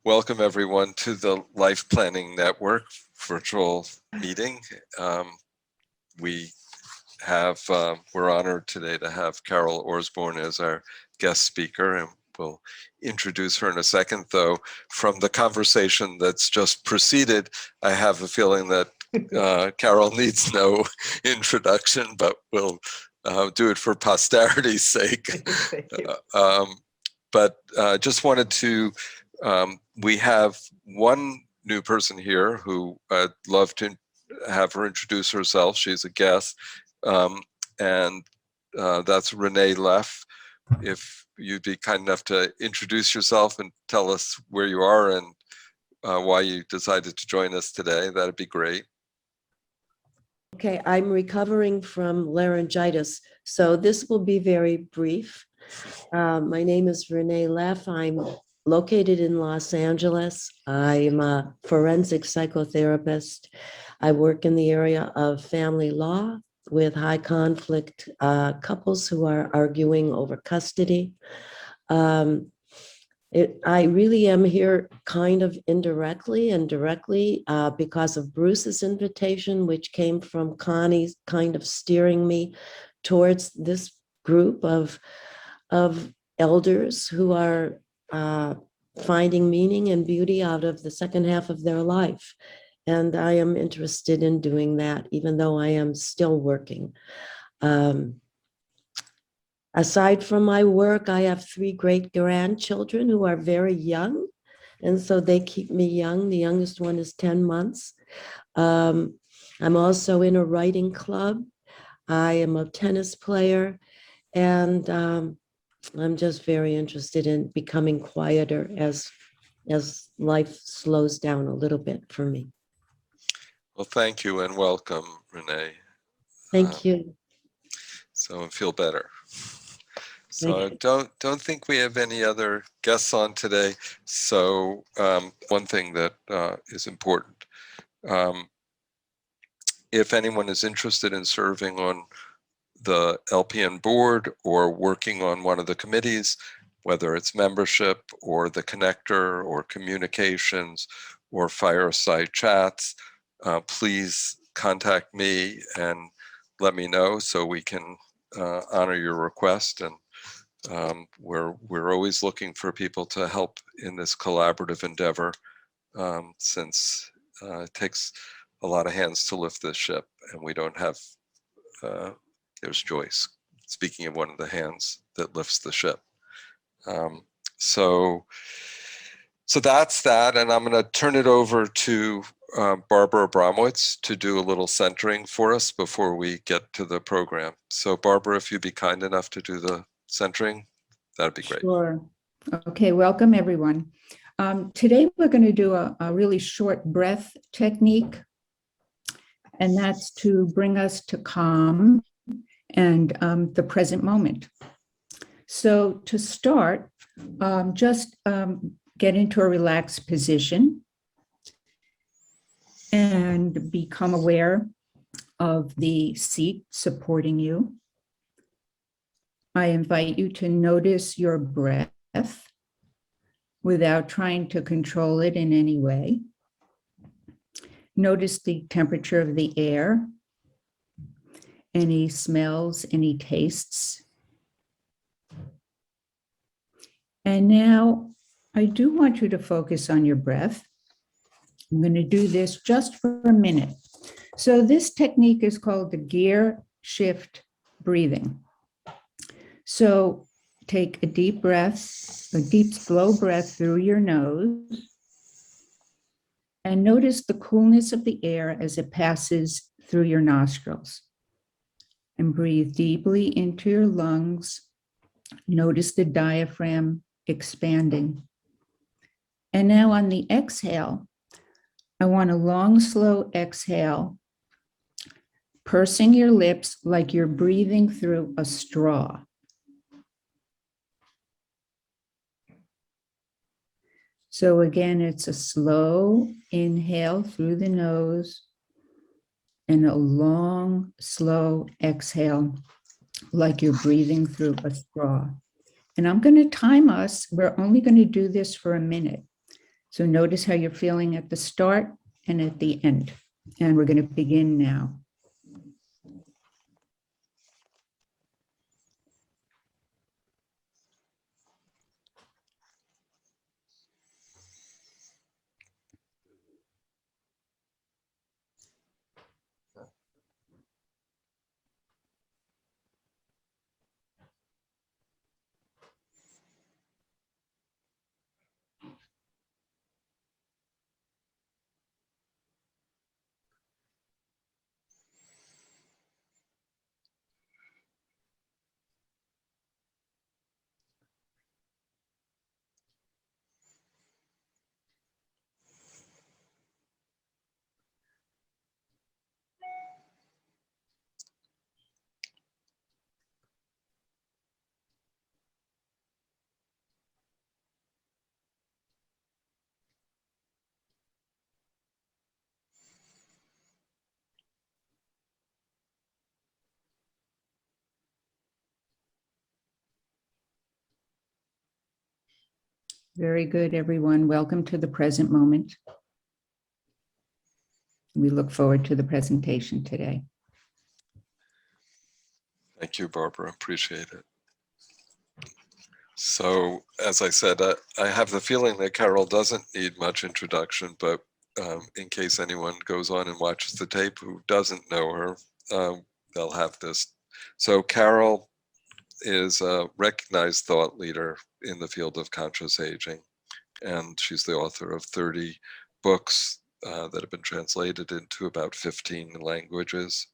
welcome everyone to the Life Planning Network virtual meeting. We're honored today to have Carol Orsborn as our guest speaker, and we'll introduce her in a second, though from the conversation that's just preceded, I have a feeling that Carol needs no introduction, but we'll do it for posterity's sake. Thank you. But just wanted to, we have one new person here who I'd love to have her introduce herself. She's a guest, and that's Renee Leff. If you'd be kind enough to introduce yourself and tell us where you are and why you decided to join us today, that'd be great. Okay, I'm recovering from laryngitis, so this will be very brief. My name is Renee Leff. I'm located in Los Angeles. I'm a forensic psychotherapist. I work in the area of family law with high conflict couples who are arguing over custody. I really am here kind of indirectly and directly because of Bruce's invitation, which came from Connie kind of steering me towards this group of elders who are finding meaning and beauty out of the second half of their life. And I am interested in doing that, even though I am still working. Aside from my work, I have 3 great grandchildren who are very young, and so they keep me young. The youngest one is 10 months. I'm also in a writing club. I am a tennis player, and I'm just very interested in becoming quieter as life slows down a little bit for me. Well, thank you and welcome, Renee. Thank you. So I feel better. So don't think we have any other guests on today. So one thing that is important, if anyone is interested in serving on the LPN board or working on one of the committees, whether it's membership or the connector or communications or fireside chats, please contact me and let me know so we can honor your request. And we're always looking for people to help in this collaborative endeavor, since it takes a lot of hands to lift this ship, and we don't have, there's Joyce, speaking of one of the hands that lifts the ship. So that's that, and I'm going to turn it over to Barbara Abramowitz to do a little centering for us before we get to the program. So Barbara, if you'd be kind enough to do the centering, that'd be great. Sure. Okay, welcome everyone. Today we're going to do a really short breath technique, and that's to bring us to calm and the present moment. So to start, just get into a relaxed position and become aware of the seat supporting you. I invite you to notice your breath without trying to control it in any way. Notice the temperature of the air, any smells, any tastes. And now I do want you to focus on your breath. I'm going to do this just for a minute. So this technique is called the gear shift breathing. So take a deep breath, a deep slow breath through your nose, and notice the coolness of the air as it passes through your nostrils. And breathe deeply into your lungs. Notice the diaphragm expanding. And now on the exhale, I want a long, slow exhale, pursing your lips like you're breathing through a straw. So again, it's a slow inhale through the nose and a long, slow exhale like you're breathing through a straw. And I'm going to time us. We're only going to do this for a minute. So notice how you're feeling at the start and at the end. And we're going to begin now. Very good, everyone. Welcome to the present moment. We look forward to the presentation today. Thank you, Barbara. Appreciate it. So, as I said, I have the feeling that Carol doesn't need much introduction, but in case anyone goes on and watches the tape who doesn't know her, they'll have this. So Carol is a recognized thought leader in the field of conscious aging, and she's the author of 30 books that have been translated into about 15 languages,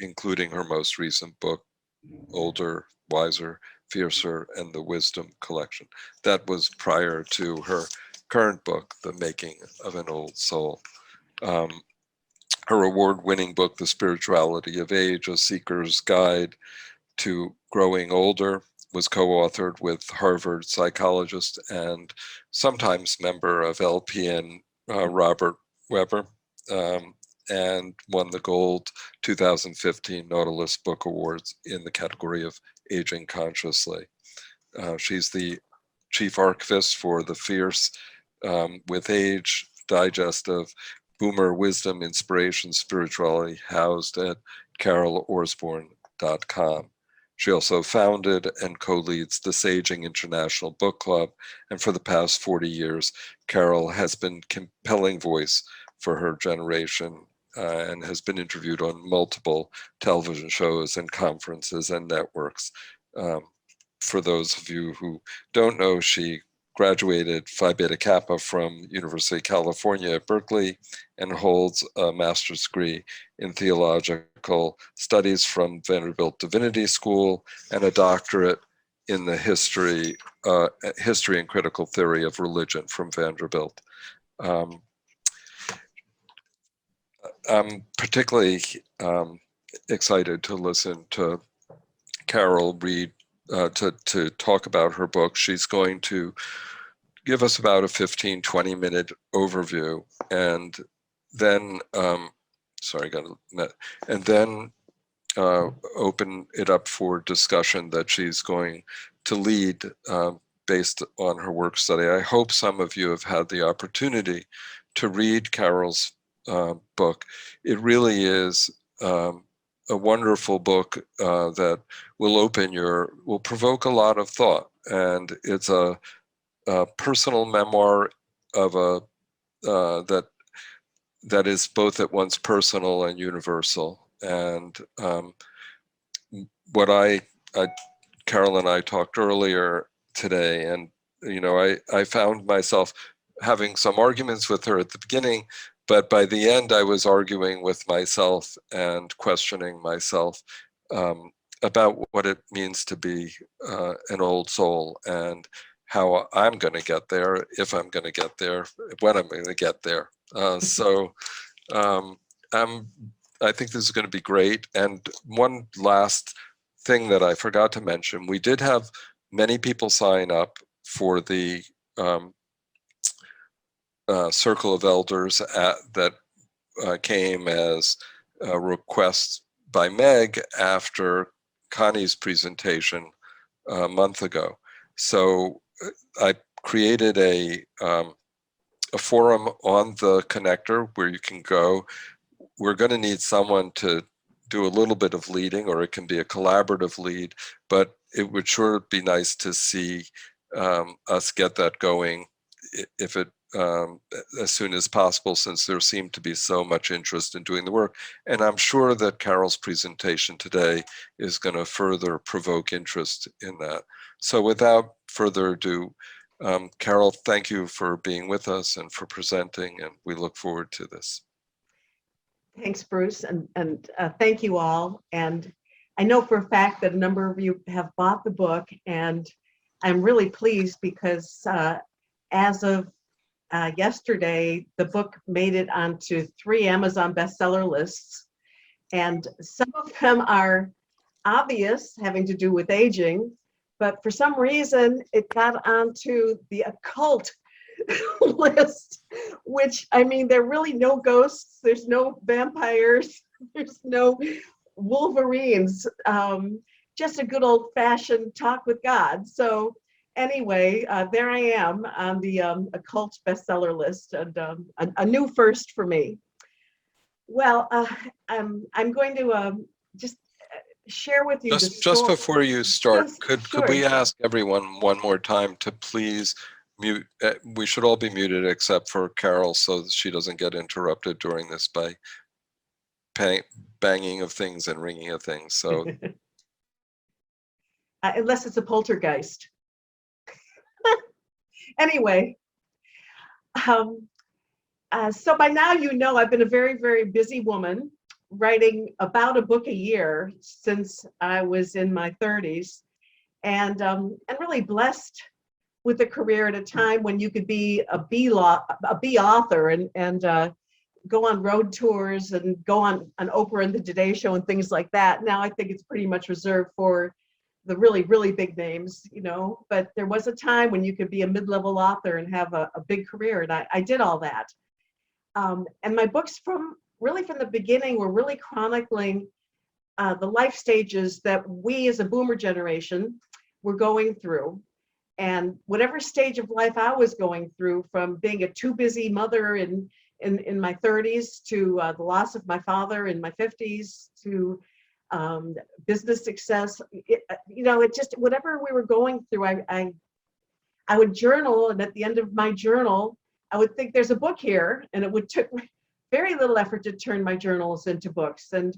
including her most recent book, Older, Wiser, Fiercer, and the Wisdom Collection. That was prior to her current book, The Making of an Old Soul. Her award-winning book, The Spirituality of Age, A Seeker's Guide to Growing Older, was co-authored with Harvard psychologist and sometimes member of LPN, Robert Weber, and won the Gold 2015 Nautilus Book Awards in the category of Aging Consciously. She's the chief archivist for the Fierce with Age digest of Boomer Wisdom, Inspiration, Spirituality, housed at carolorsborn.com. She also founded and co-leads the Saging International Book Club, and for the past 40 years, Carol has been compelling voice for her generation and has been interviewed on multiple television shows and conferences and networks. For those of you who don't know, she graduated Phi Beta Kappa from University of California at Berkeley and holds a master's degree in theological studies from Vanderbilt Divinity School and a doctorate in the history and critical theory of religion from Vanderbilt. I'm particularly excited to listen to Carol read, to talk about her book. She's going to give us about a 15-20 minute overview, and then open it up for discussion that she's going to lead based on her work study. I hope some of you have had the opportunity to read Carol's book. It really is a wonderful book that will provoke a lot of thought, and it's a personal memoir of that is both at once personal and universal. And what Carol and I talked earlier today, and I found myself having some arguments with her at the beginning, but by the end I was arguing with myself and questioning myself about what it means to be an old soul, and how I'm going to get there, if I'm going to get there, when I'm going to get there. I think this is going to be great. And one last thing that I forgot to mention, we did have many people sign up for the Circle of Elders that came as requests by Meg after Connie's presentation a month ago. So I created a forum on the connector where you can go. We're going to need someone to do a little bit of leading, or it can be a collaborative lead, but it would sure be nice to see us get that going, if it as soon as possible, since there seemed to be so much interest in doing the work. And I'm sure that Carol's presentation today is going to further provoke interest in that. So without further ado, Carol, thank you for being with us and for presenting, and we look forward to this. Thanks, Bruce, and thank you all. And I know for a fact that a number of you have bought the book, and I'm really pleased because as of yesterday, the book made it onto 3 Amazon bestseller lists, and some of them are obvious, having to do with aging, but for some reason it got onto the occult list, which, I mean, there are really no ghosts, there's no vampires, there's no Wolverines, just a good old-fashioned talk with God. So anyway, there I am on the occult bestseller list, and a new first for me. Well, I'm going to just share with you just before you start, Yes, could sure. we ask everyone one more time to please mute? We should all be muted except for Carol, so that she doesn't get interrupted during this by banging of things and ringing of things. So unless it's a poltergeist. Anyway, so by now you know I've been a very, very busy woman, writing about a book a year since I was in my 30s, and really blessed with a career at a time when you could be a B author and go on road tours and go on Oprah and the Today Show and things like that. Now I think it's pretty much reserved for the really, really big names, you know, but there was a time when you could be a mid-level author and have a big career, and I did all that. And my books from the beginning were really chronicling the life stages that we as a boomer generation were going through. And whatever stage of life I was going through, from being a too busy mother in my 30s to the loss of my father in my 50s to business success, it just, whatever we were going through, I would journal, and at the end of my journal, I would think there's a book here, and it would take very little effort to turn my journals into books. And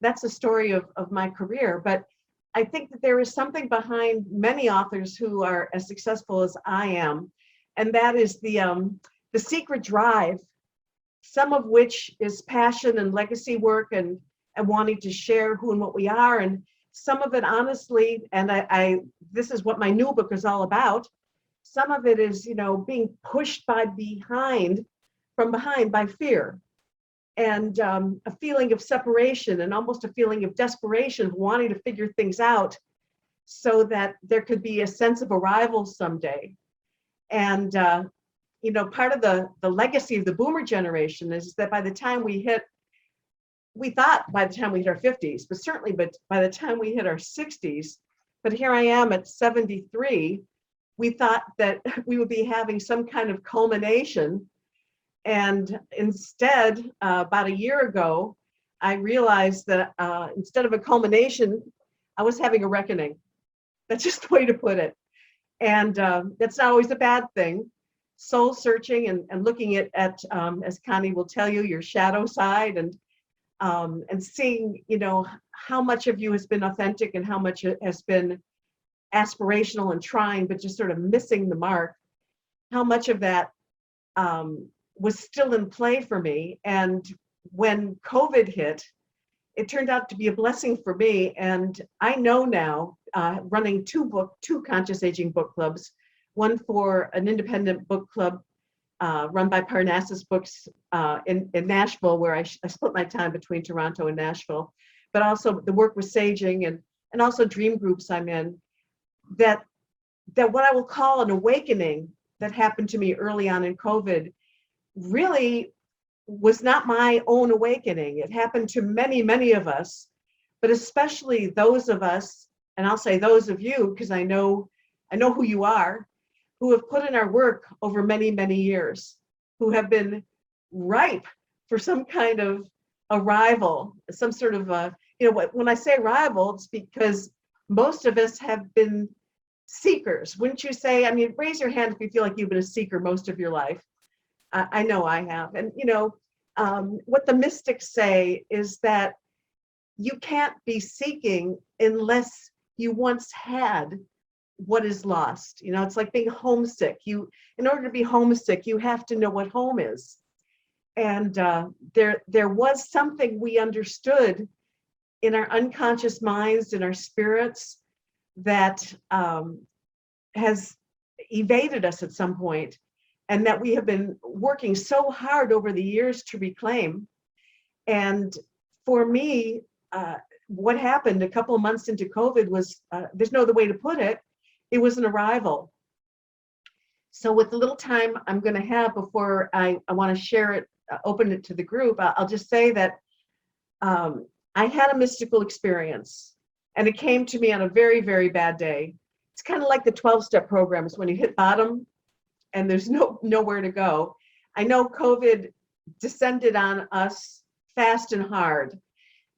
that's the story of my career. But I think that there is something behind many authors who are as successful as I am, and that is the secret drive, some of which is passion and legacy work and wanting to share who and what we are, and some of it, honestly, and this is what my new book is all about, some of it is, being pushed from behind by fear, and a feeling of separation, and almost a feeling of desperation, of wanting to figure things out so that there could be a sense of arrival someday. And part of the legacy of the boomer generation is that by the time we thought by the time we hit our 50s, but certainly by the time we hit our 60s, but here I am at 73, we thought that we would be having some kind of culmination. And instead, about a year ago, I realized that instead of a culmination, I was having a reckoning. That's just the way to put it. And that's not always a bad thing. Soul searching and looking at as Connie will tell you, your shadow side, and seeing, how much of you has been authentic and how much it has been aspirational and trying, but just sort of missing the mark. How much of that was still in play for me. And when COVID hit, it turned out to be a blessing for me. And I know now, running two conscious aging book clubs, one for an independent book club run by Parnassus Books in Nashville, where I split my time between Toronto and Nashville, but also the work with saging and also dream groups I'm in, that what I will call an awakening that happened to me early on in COVID really was not my own awakening. It happened to many, many of us, but especially those of us, and I'll say those of you, because I know who you are, who have put in our work over many, many years, who have been ripe for some kind of arrival, some sort of, when I say arrival, it's because most of us have been seekers. Wouldn't you say? I mean, raise your hand if you feel like you've been a seeker most of your life. I know I have. And, what the mystics say is that you can't be seeking unless you once had what is lost. It's like being homesick. In order to be homesick, you have to know what home is. And there was something we understood in our unconscious minds, in our spirits, that has evaded us at some point, and that we have been working so hard over the years to reclaim. And for me, what happened a couple of months into COVID was, there's no other way to put it, it was an arrival. So with the little time I'm going to have before I want to share it, open it to the group, I'll just say that I had a mystical experience, and it came to me on a very, very bad day. It's kind of like the 12-step programs when you hit bottom and there's nowhere to go. I know COVID descended on us fast and hard,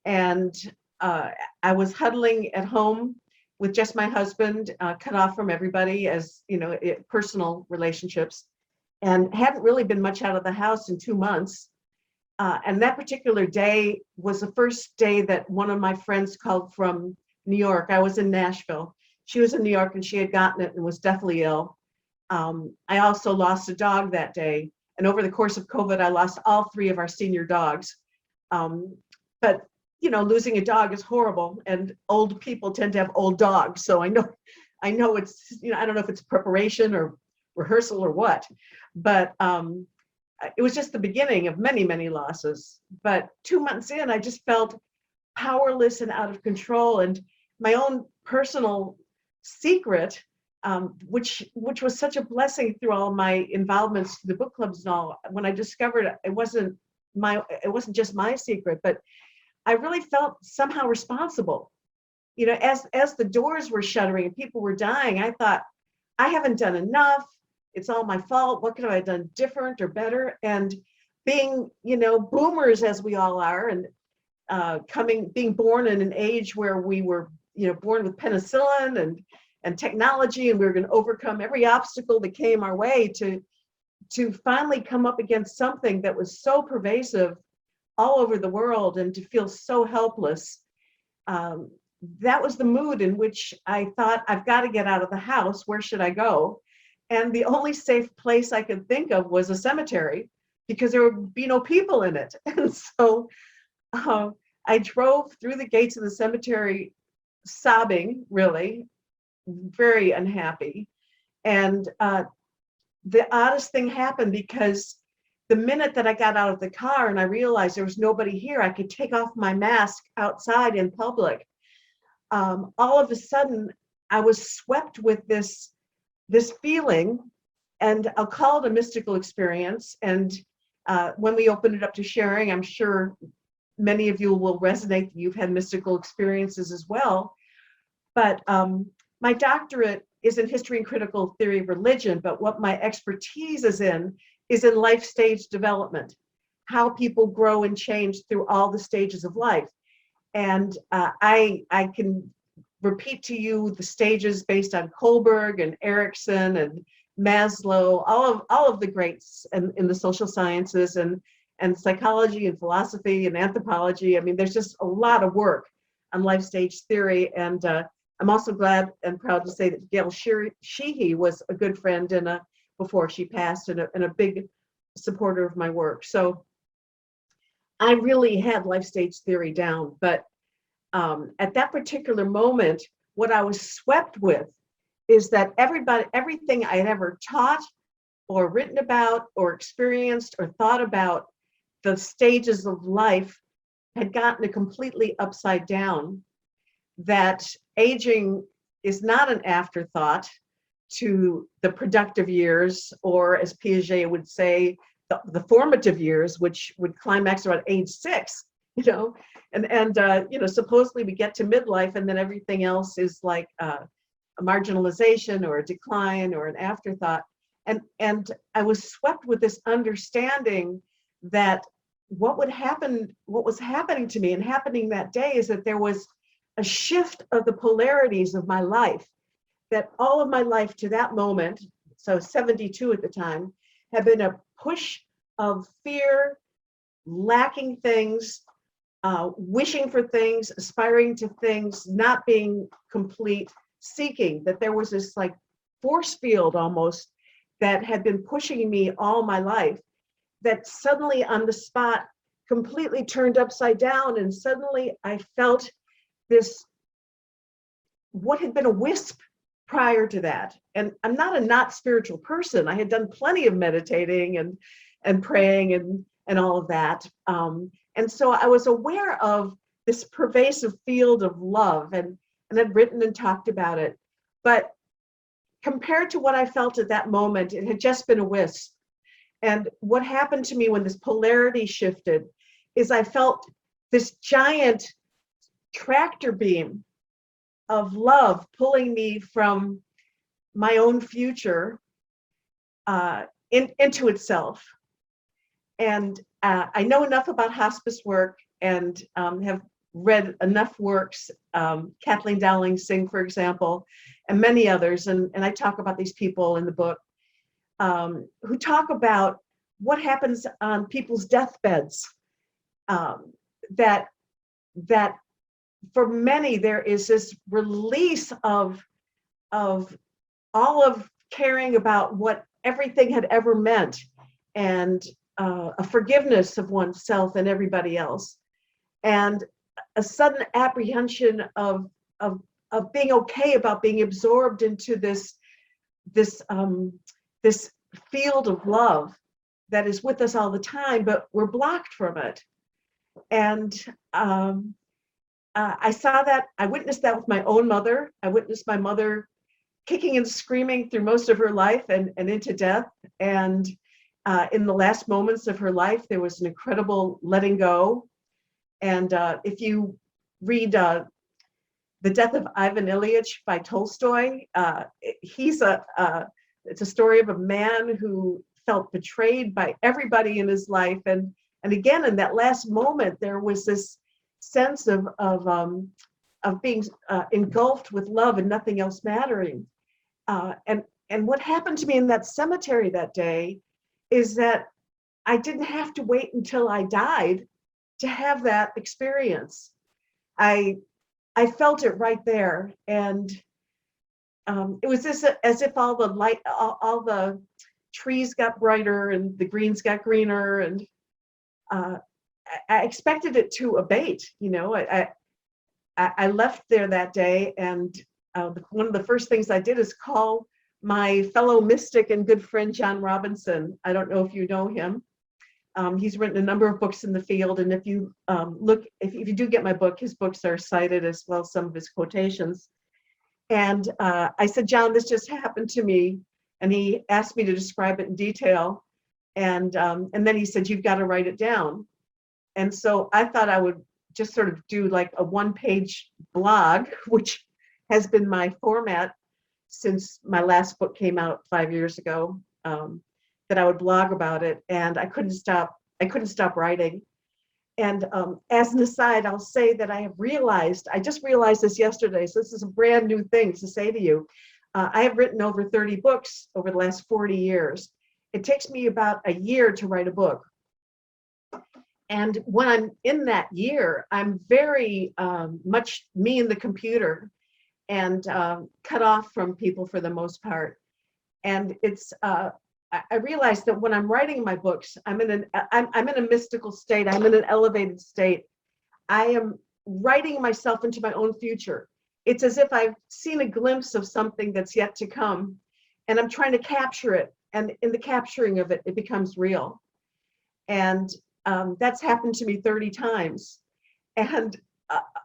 and I was huddling at home with just my husband, cut off from everybody, as personal relationships, and hadn't really been much out of the house in 2 months. And that particular day was the first day that one of my friends called from New York. I was in Nashville. She was in New York, and she had gotten it and was deathly ill. I also lost a dog that day. And over the course of COVID, I lost all 3 of our senior dogs. But losing a dog is horrible, and old people tend to have old dogs. So I know it's, I don't know if it's preparation or rehearsal or what, but it was just the beginning of many, many losses. But 2 months in, I just felt powerless and out of control. And my own personal secret, which was such a blessing through all my involvements to the book clubs and all, when I discovered it wasn't just my secret, but I really felt somehow responsible. As the doors were shuttering and people were dying, I thought, I haven't done enough. It's all my fault. What could I have done different or better? And being, boomers as we all are, and being born in an age where we were, born with penicillin and technology, and we were going to overcome every obstacle that came our way to finally come up against something that was so pervasive all over the world, and to feel so helpless. That was the mood in which I thought, I've got to get out of the house. Where should I go? And the only safe place I could think of was a cemetery, because there would be no people in it. And so I drove through the gates of the cemetery sobbing, really, very unhappy. And the oddest thing happened, because the minute that I got out of the car and I realized there was nobody here, I could take off my mask outside in public. All of a sudden, I was swept with this feeling, and I'll call it a mystical experience. And when we open it up to sharing, I'm sure many of you will resonate. You've had mystical experiences as well. But my doctorate is in history and critical theory of religion, but what my expertise is in life stage development, how people grow and change through all the stages of life. And I can repeat to you the stages based on Kohlberg and Erickson and Maslow, all of the greats in the social sciences and psychology and philosophy and anthropology. I mean, there's just a lot of work on life stage theory. And I'm also glad and proud to say that Gail Sheehy was a good friend before she passed, and a big supporter of my work. So I really had life stage theory down, but at that particular moment, what I was swept with is that everything I had ever taught or written about or experienced or thought about the stages of life had gotten it completely upside down. That aging is not an afterthought to the productive years, or as Piaget would say, the formative years, which would climax around age 6, and supposedly we get to midlife and then everything else is like a marginalization or a decline or an afterthought. And I was swept with this understanding that what was happening to me and happening that day is that there was a shift of the polarities of my life, that all of my life to that moment, so 72 at the time, had been a push of fear, lacking things, wishing for things, aspiring to things, not being complete, seeking, that there was this like force field almost that had been pushing me all my life, that suddenly on the spot completely turned upside down. And suddenly I felt this, what had been a wisp prior to that. And I'm not a not spiritual person. I had done plenty of meditating and praying and all of that. And so I was aware of this pervasive field of love and I'd written and talked about it. But compared to what I felt at that moment, it had just been a wisp. And what happened to me when this polarity shifted is I felt this giant tractor beam of love pulling me from my own future into itself. And I know enough about hospice work and have read enough works, Kathleen Dowling Singh, for example, and many others. And I talk about these people in the book who talk about what happens on people's deathbeds. That for many, there is this release of all of caring about what everything had ever meant, and a forgiveness of oneself and everybody else, and a sudden apprehension of being okay about being absorbed into this field of love that is with us all the time, but we're blocked from it. And I saw that, I witnessed that with my own mother. I witnessed my mother kicking and screaming through most of her life and into death. And in the last moments of her life, there was an incredible letting go. And if you read The Death of Ivan Ilyich by Tolstoy, it's a story of a man who felt betrayed by everybody in his life. And again, in that last moment, there was this sense of being engulfed with love and nothing else mattering. And what happened to me in that cemetery that day is that I didn't have to wait until I died to have that experience. I felt it right there, and it was as if all the light, all the trees got brighter and the greens got greener, and I expected it to abate. You know, I left there that day, and one of the first things I did is call my fellow mystic and good friend John Robinson. I don't know if you know him. He's written a number of books in the field, and if you if you do get my book, his books are cited as well as some of his quotations. And I said, John, this just happened to me, and he asked me to describe it in detail. And then he said, you've got to write it down. And so I thought I would just sort of do like a one-page blog, which has been my format since my last book came out 5 years ago, that I would blog about it. And I couldn't stop writing. And as an aside, I'll say that I just realized this yesterday, so this is a brand new thing to say to you. I have written over 30 books over the last 40 years. It takes me about a year to write a book. And when I'm in that year, I'm very much me and the computer, and cut off from people for the most part. And it's I realized that when I'm writing my books, I'm in a mystical state. I'm in an elevated state. I am writing myself into my own future. It's as if I've seen a glimpse of something that's yet to come, and I'm trying to capture it. And in the capturing of it, it becomes real. And that's happened to me 30 times. And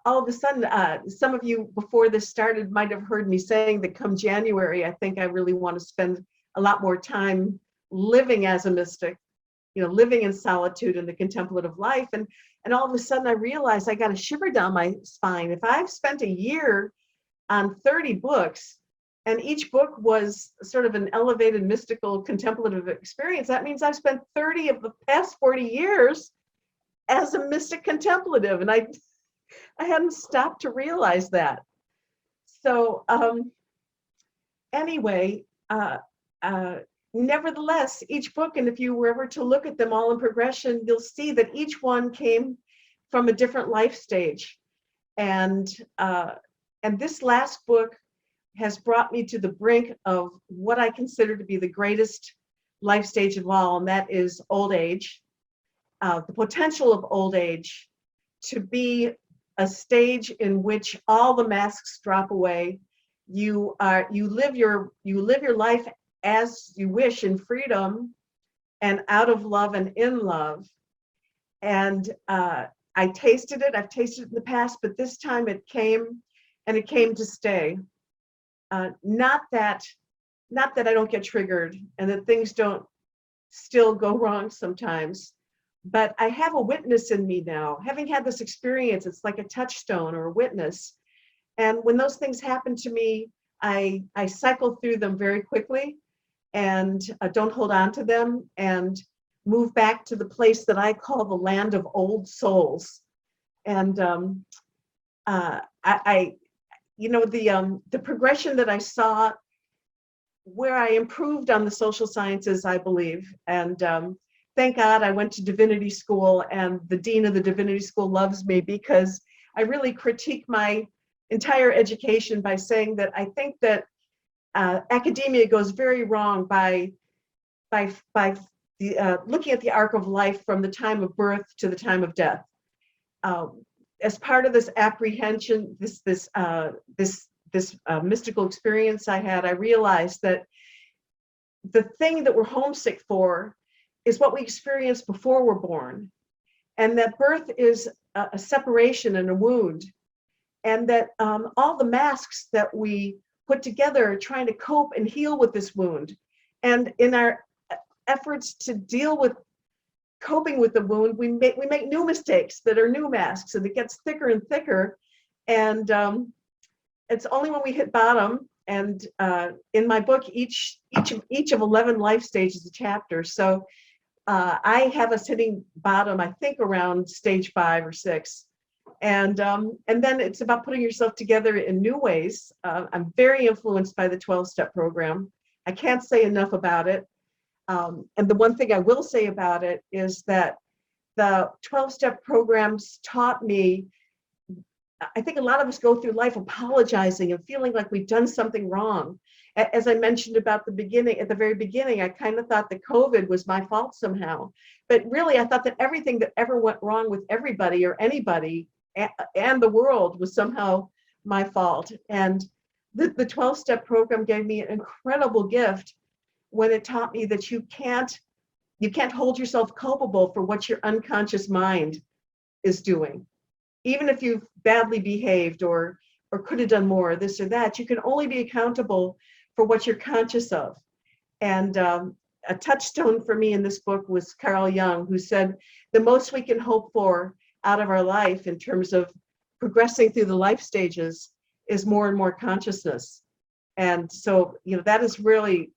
all of a sudden, some of you before this started might have heard me saying that come January, I think I really want to spend a lot more time living as a mystic, living in solitude in the contemplative life. And all of a sudden I realized I got a shiver down my spine. If I've spent a year on 30 books, and each book was sort of an elevated, mystical, contemplative experience. That means I've spent 30 of the past 40 years as a mystic contemplative, and I hadn't stopped to realize that. So anyway, nevertheless, each book, and if you were ever to look at them all in progression, you'll see that each one came from a different life stage. And this last book has brought me to the brink of what I consider to be the greatest life stage of all, and that is old age. The potential of old age to be a stage in which all the masks drop away. You live your life as you wish, in freedom and out of love and in love. And I tasted it. I've tasted it in the past, but this time it came, and it came to stay. Not that I don't get triggered and that things don't still go wrong sometimes, but I have a witness in me now. Having had this experience, it's like a touchstone or a witness. And when those things happen to me, I cycle through them very quickly and don't hold on to them, and move back to the place that I call the land of old souls. And the progression that I saw, where I improved on the social sciences, I believe. And thank God I went to divinity school, and the dean of the divinity school loves me, because I really critique my entire education by saying that I think that academia goes very wrong by looking at the arc of life from the time of birth to the time of death. As part of this apprehension, this mystical experience I had, I realized that the thing that we're homesick for is what we experience before we're born, and that birth is a separation and a wound, and that all the masks that we put together are trying to cope and heal with this wound. And in our efforts to deal with coping with the wound, we make new mistakes that are new masks, and it gets thicker and thicker. And it's only when we hit bottom. And in my book, each of 11 life stages a chapter. So I have us hitting bottom, I think, around stage 5 or 6. And then it's about putting yourself together in new ways. I'm very influenced by the 12-step program. I can't say enough about it. And the one thing I will say about it is that the 12-step programs taught me, I think a lot of us go through life apologizing and feeling like we've done something wrong. As I mentioned at the very beginning, I kind of thought that COVID was my fault somehow. But really, I thought that everything that ever went wrong with everybody or anybody and the world was somehow my fault. And the 12-step program gave me an incredible gift when it taught me that you can't hold yourself culpable for what your unconscious mind is doing. Even if you've badly behaved or could have done more, this or that, you can only be accountable for what you're conscious of. And a touchstone for me in this book was Carl Jung, who said the most we can hope for out of our life in terms of progressing through the life stages is more and more consciousness. And so, that is really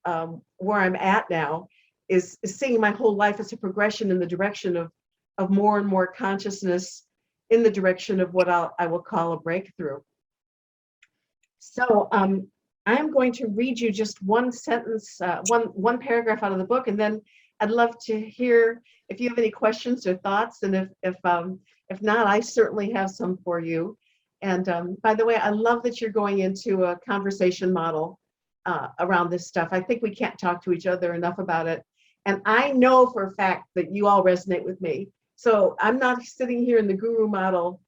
where I'm at now, is seeing my whole life as a progression in the direction of more and more consciousness, in the direction of what I will call a breakthrough. So I'm going to read you just one sentence, one paragraph out of the book, and then I'd love to hear if you have any questions or thoughts, and if not, I certainly have some for you. And by the way, I love that you're going into a conversation model around this stuff. I think we can't talk to each other enough about it. And I know for a fact that you all resonate with me. So I'm not sitting here in the guru model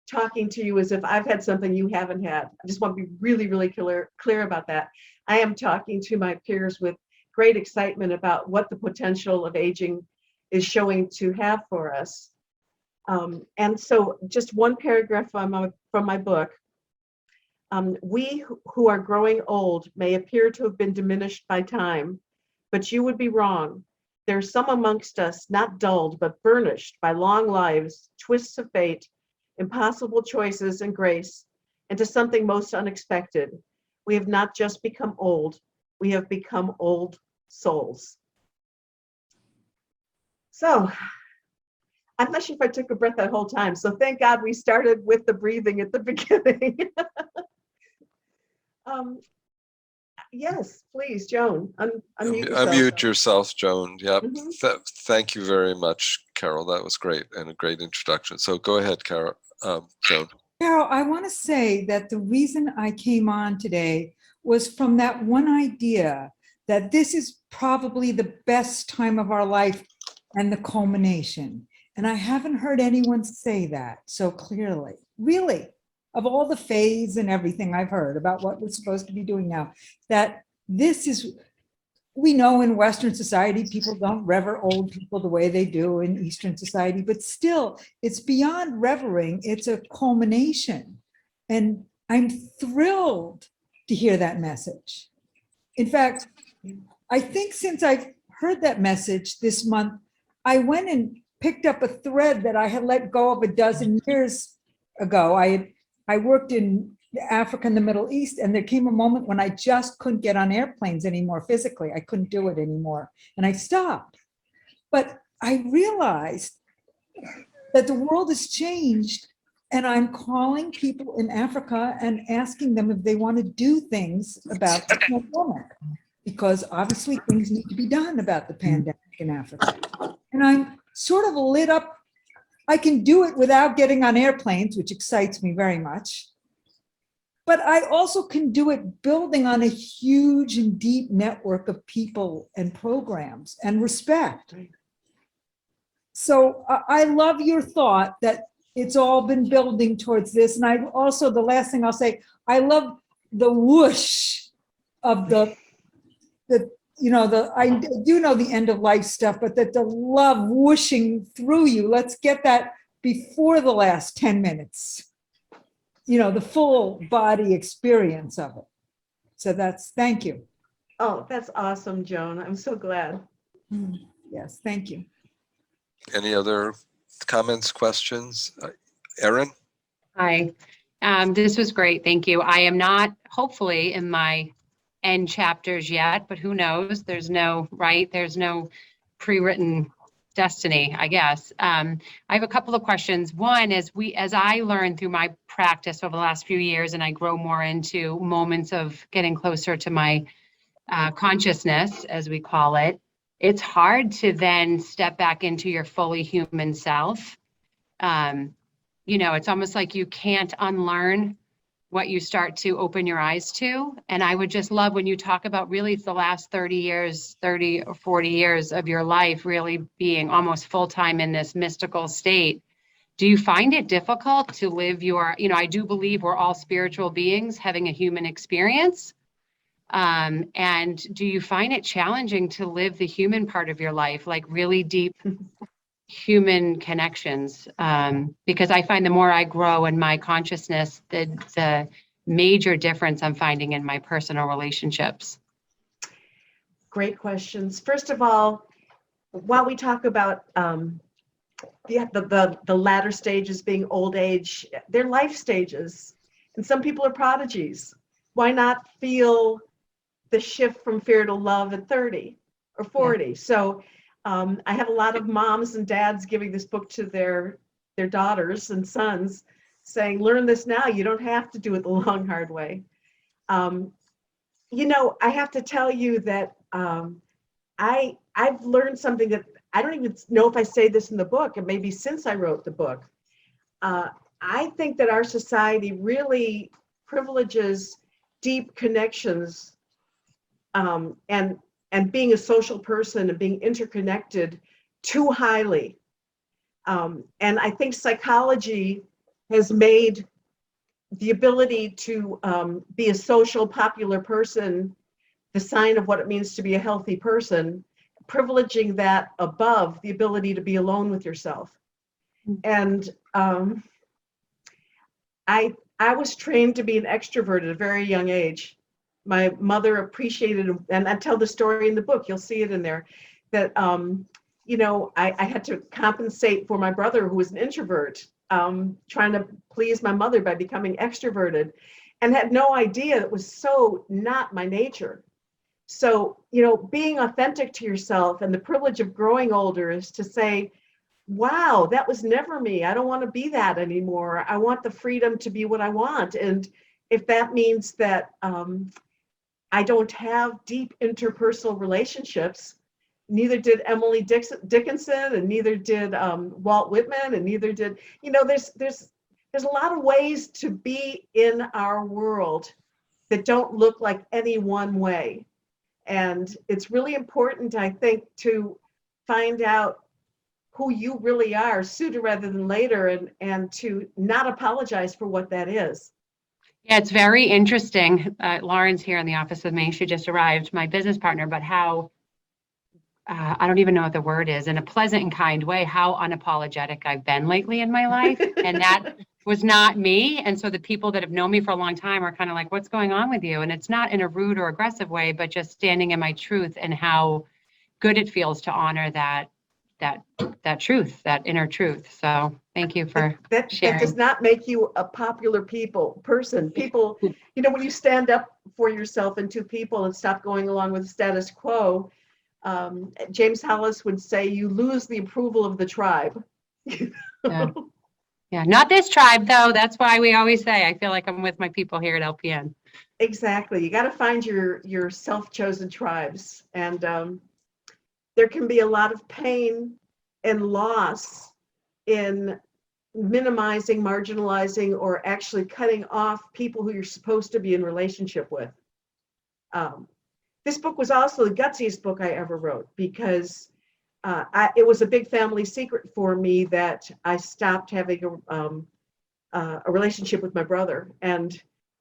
talking to you as if I've had something you haven't had. I just want to be really, really clear about that. I am talking to my peers with great excitement about what the potential of aging is showing to have for us. And so just one paragraph from my book. We who are growing old may appear to have been diminished by time, but you would be wrong. There are some amongst us not dulled, but burnished by long lives, twists of fate, impossible choices and grace, into something most unexpected. We have not just become old, we have become old souls. So I'm not sure if I took a breath that whole time. So thank God we started with the breathing at the beginning. Yes, please, Joan, unmute yourself. Unmute yourself, Joan. Yep. Mhm. Thank you very much, Carol. That was great and a great introduction. So go ahead, Carol, Joan. Carol, I want to say that the reason I came on today was from that one idea that this is probably the best time of our life and the culmination. And I haven't heard anyone say that so clearly, really, of all the phase and everything I've heard about what we're supposed to be doing now, that this is, we know in Western society, people don't rever old people the way they do in Eastern society, but still it's beyond revering, it's a culmination. And I'm thrilled to hear that message. In fact, I think since I've heard that message this month, I went and picked up a thread that I had let go of a dozen years ago. I worked in Africa and the Middle East, and there came a moment when I just couldn't get on airplanes anymore physically. I couldn't do it anymore, and I stopped. But I realized that the world has changed, and I'm calling people in Africa and asking them if they want to do things about the pandemic, because obviously things need to be done about the pandemic in Africa. And I'm sort of lit up. I can do it without getting on airplanes, which excites me very much. But I also can do it building on a huge and deep network of people and programs and respect. So I love your thought that it's all been building towards this. And I also, the last thing I'll say, I love the whoosh of I do know the end of life stuff, but that the love whooshing through you, let's get that before the last 10 minutes. The full body experience of it. So thank you. Oh, that's awesome, Joan. I'm so glad. Yes, thank you. Any other comments, questions? Erin? Hi, this was great. Thank you. I am not hopefully in my end chapters yet, but who knows? There's no pre-written destiny, I guess. I have a couple of questions. One is as I learn through my practice over the last few years and I grow more into moments of getting closer to my consciousness, as we call it, it's hard to then step back into your fully human self. It's almost like you can't unlearn what you start to open your eyes to. And I would just love when you talk about really the last 30 or 40 years of your life really being almost full-time in this mystical state. Do you find it difficult to live I do believe we're all spiritual beings having a human experience. And do you find it challenging to live the human part of your life, like really deep human connections? Because I find the more I grow in my consciousness, the major difference I'm finding in my personal relationships. Great questions. First of all, while we talk about the latter stages being old age, they're life stages, and some people are prodigies. Why not feel the shift from fear to love at 30 or 40? Yeah. So I have a lot of moms and dads giving this book to their daughters and sons, saying, learn this now. You don't have to do it the long, hard way. I have to tell you that I've learned something that I don't even know if I say this in the book, and maybe since I wrote the book. I think that our society really privileges deep connections and being a social person and being interconnected too highly. And I think psychology has made the ability to be a social, popular person the sign of what it means to be a healthy person, privileging that above the ability to be alone with yourself. And I was trained to be an extrovert at a very young age. My mother appreciated, and I tell the story in the book, you'll see it in there, that I had to compensate for my brother who was an introvert, trying to please my mother by becoming extroverted. and had no idea it was so not my nature. So, being authentic to yourself, and the privilege of growing older is to say, wow, that was never me. I don't want to be that anymore. I want the freedom to be what I want. And if that means that I don't have deep interpersonal relationships, neither did Emily Dickinson, and neither did Walt Whitman, and neither did, there's a lot of ways to be in our world that don't look like any one way. And it's really important, I think, to find out who you really are sooner rather than later, and to not apologize for what that is. Yeah, it's very interesting. Lauren's here in the office with me. She just arrived, my business partner, but how, I don't even know what the word is, in a pleasant and kind way, how unapologetic I've been lately in my life. And that was not me. And so the people that have known me for a long time are kind of like, what's going on with you? And it's not in a rude or aggressive way, but just standing in my truth, and how good it feels to honor that truth, that inner truth. So thank you for that sharing. does not make you a popular person. People, when you stand up for yourself and to people and stop going along with the status quo, James Hollis would say, you lose the approval of the tribe. Yeah, not this tribe though. That's why we always say, I feel like I'm with my people here at LPN. Exactly. You got to find your self-chosen tribes. And there can be a lot of pain and loss in minimizing, marginalizing, or actually cutting off people who you're supposed to be in relationship with. This book was also the gutsiest book I ever wrote, because it was a big family secret for me that I stopped having a relationship with my brother. And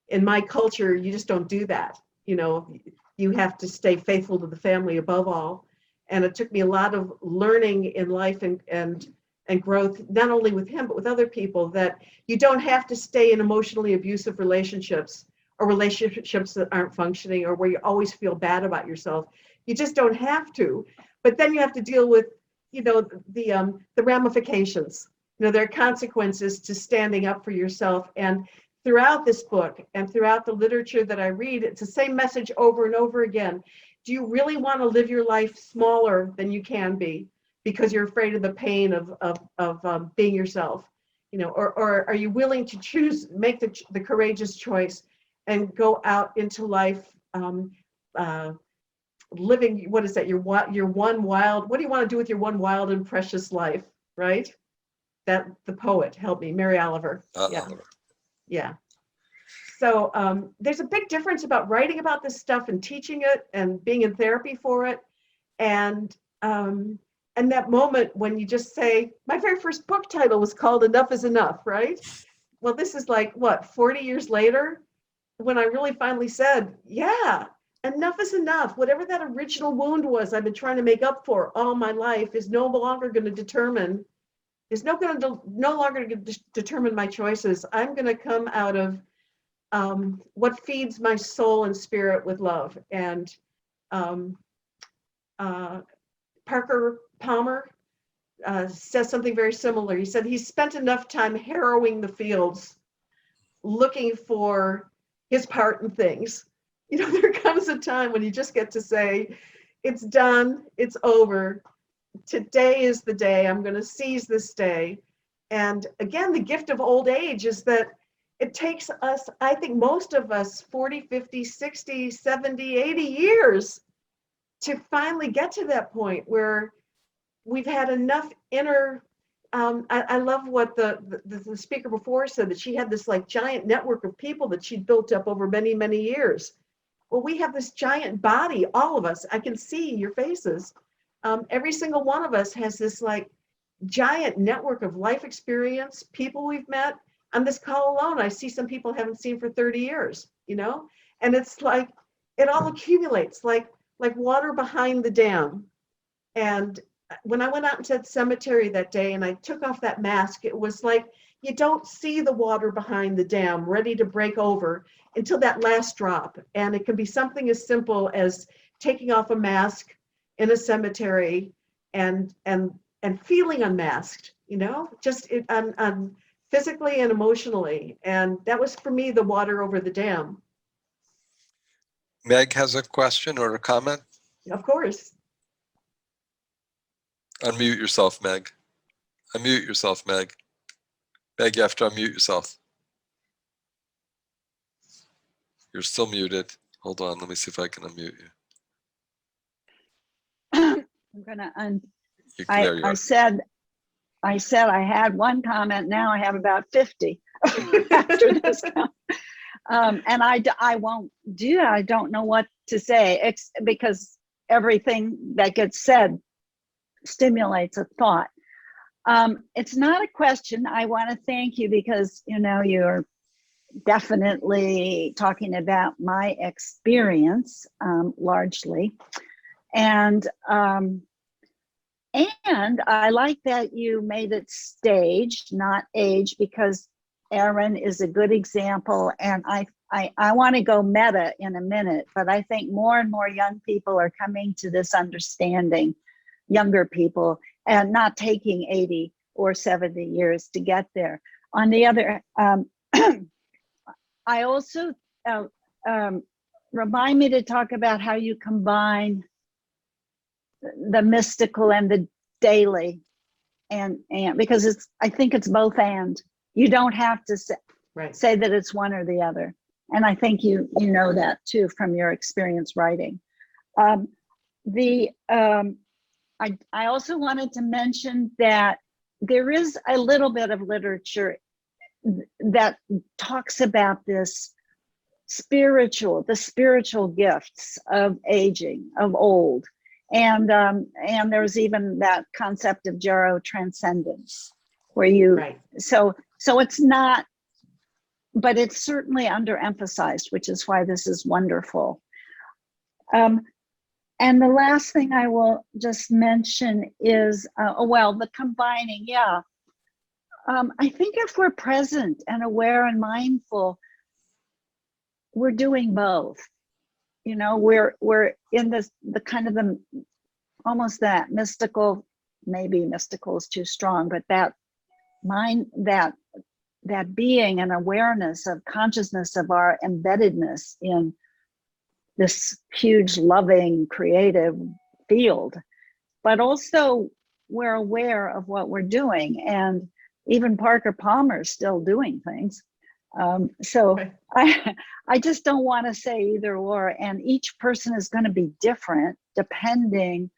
in my culture, you just don't do that. You have to stay faithful to the family above all. And it took me a lot of learning in life and growth, not only with him, but with other people, that you don't have to stay in emotionally abusive relationships, or relationships that aren't functioning, or where you always feel bad about yourself. You just don't have to. But then you have to deal with, the ramifications. There are consequences to standing up for yourself. And throughout this book and throughout the literature that I read, it's the same message over and over again. Do you really want to live your life smaller than you can be because you're afraid of the pain of being yourself? Or are you willing to make the courageous choice and go out into life living, what is that, your one wild, what do you want to do with your one wild and precious life, right? That the poet, help me, Mary Oliver. Yeah. So there's a big difference about writing about this stuff and teaching it and being in therapy for it. And that moment when you just say, my very first book title was called Enough is Enough, right? Well, this is like, 40 years later, when I really finally said, yeah, enough is enough. Whatever that original wound was I've been trying to make up for all my life is no longer going to determine my choices. I'm going to come out of what feeds my soul and spirit with love. And Parker Palmer says something very similar. He said he's spent enough time harrowing the fields, looking for his part in things. There comes a time when you just get to say, it's done, it's over. Today is the day. I'm going to seize this day. And again, the gift of old age is that it takes us, I think most of us, 40, 50, 60, 70, 80 years to finally get to that point where we've had enough inner, I love what the speaker before said, that she had this like giant network of people that she'd built up over many, many years. Well, we have this giant body, all of us. I can see your faces. Every single one of us has this like giant network of life experience, people we've met. On this call alone, I see some people I haven't seen for 30 years, and it's like, it all accumulates like water behind the dam. And when I went out into that cemetery that day and I took off that mask, it was like, you don't see the water behind the dam ready to break over until that last drop. And it can be something as simple as taking off a mask in a cemetery and feeling unmasked, just physically and emotionally. And that was for me the water over the dam. Meg has a question or a comment. Of course. Unmute yourself, Meg. Unmute yourself, Meg. Meg, you have to unmute yourself. You're still muted. Hold on, let me see if I can unmute you. I'm gonna There you I are. said I had one comment. Now I have about 50 after this. And I won't do that. I don't know what to say because everything that gets said stimulates a thought. It's not a question. I want to thank you because, you know, you're definitely talking about my experience largely. And I like that you made it staged, not age, because Erin is a good example. And I want to go meta in a minute, but I think more and more young people are coming to this understanding, younger people, and not taking 80 or 70 years to get there. On the other, I also remind me to talk about how you combine the mystical and the daily, and because I think it's both and. You don't have to say that it's one or the other, and I think you know that too from your experience writing. I also wanted to mention that there is a little bit of literature that talks about the spiritual gifts of aging, of old. And there's even that concept of gero transcendence, where you, so it's not, but it's certainly underemphasized, which is why this is wonderful. And the last thing I will just mention is, the combining, yeah. I think if we're present and aware and mindful, we're doing both. You know, we're in the kind of the almost that mystical, maybe mystical is too strong, but that mind, that being and awareness of consciousness of our embeddedness in this huge, loving, creative field. But also we're aware of what we're doing, and even Parker Palmer is still doing things. So I just don't want to say either or, and each person is going to be different depending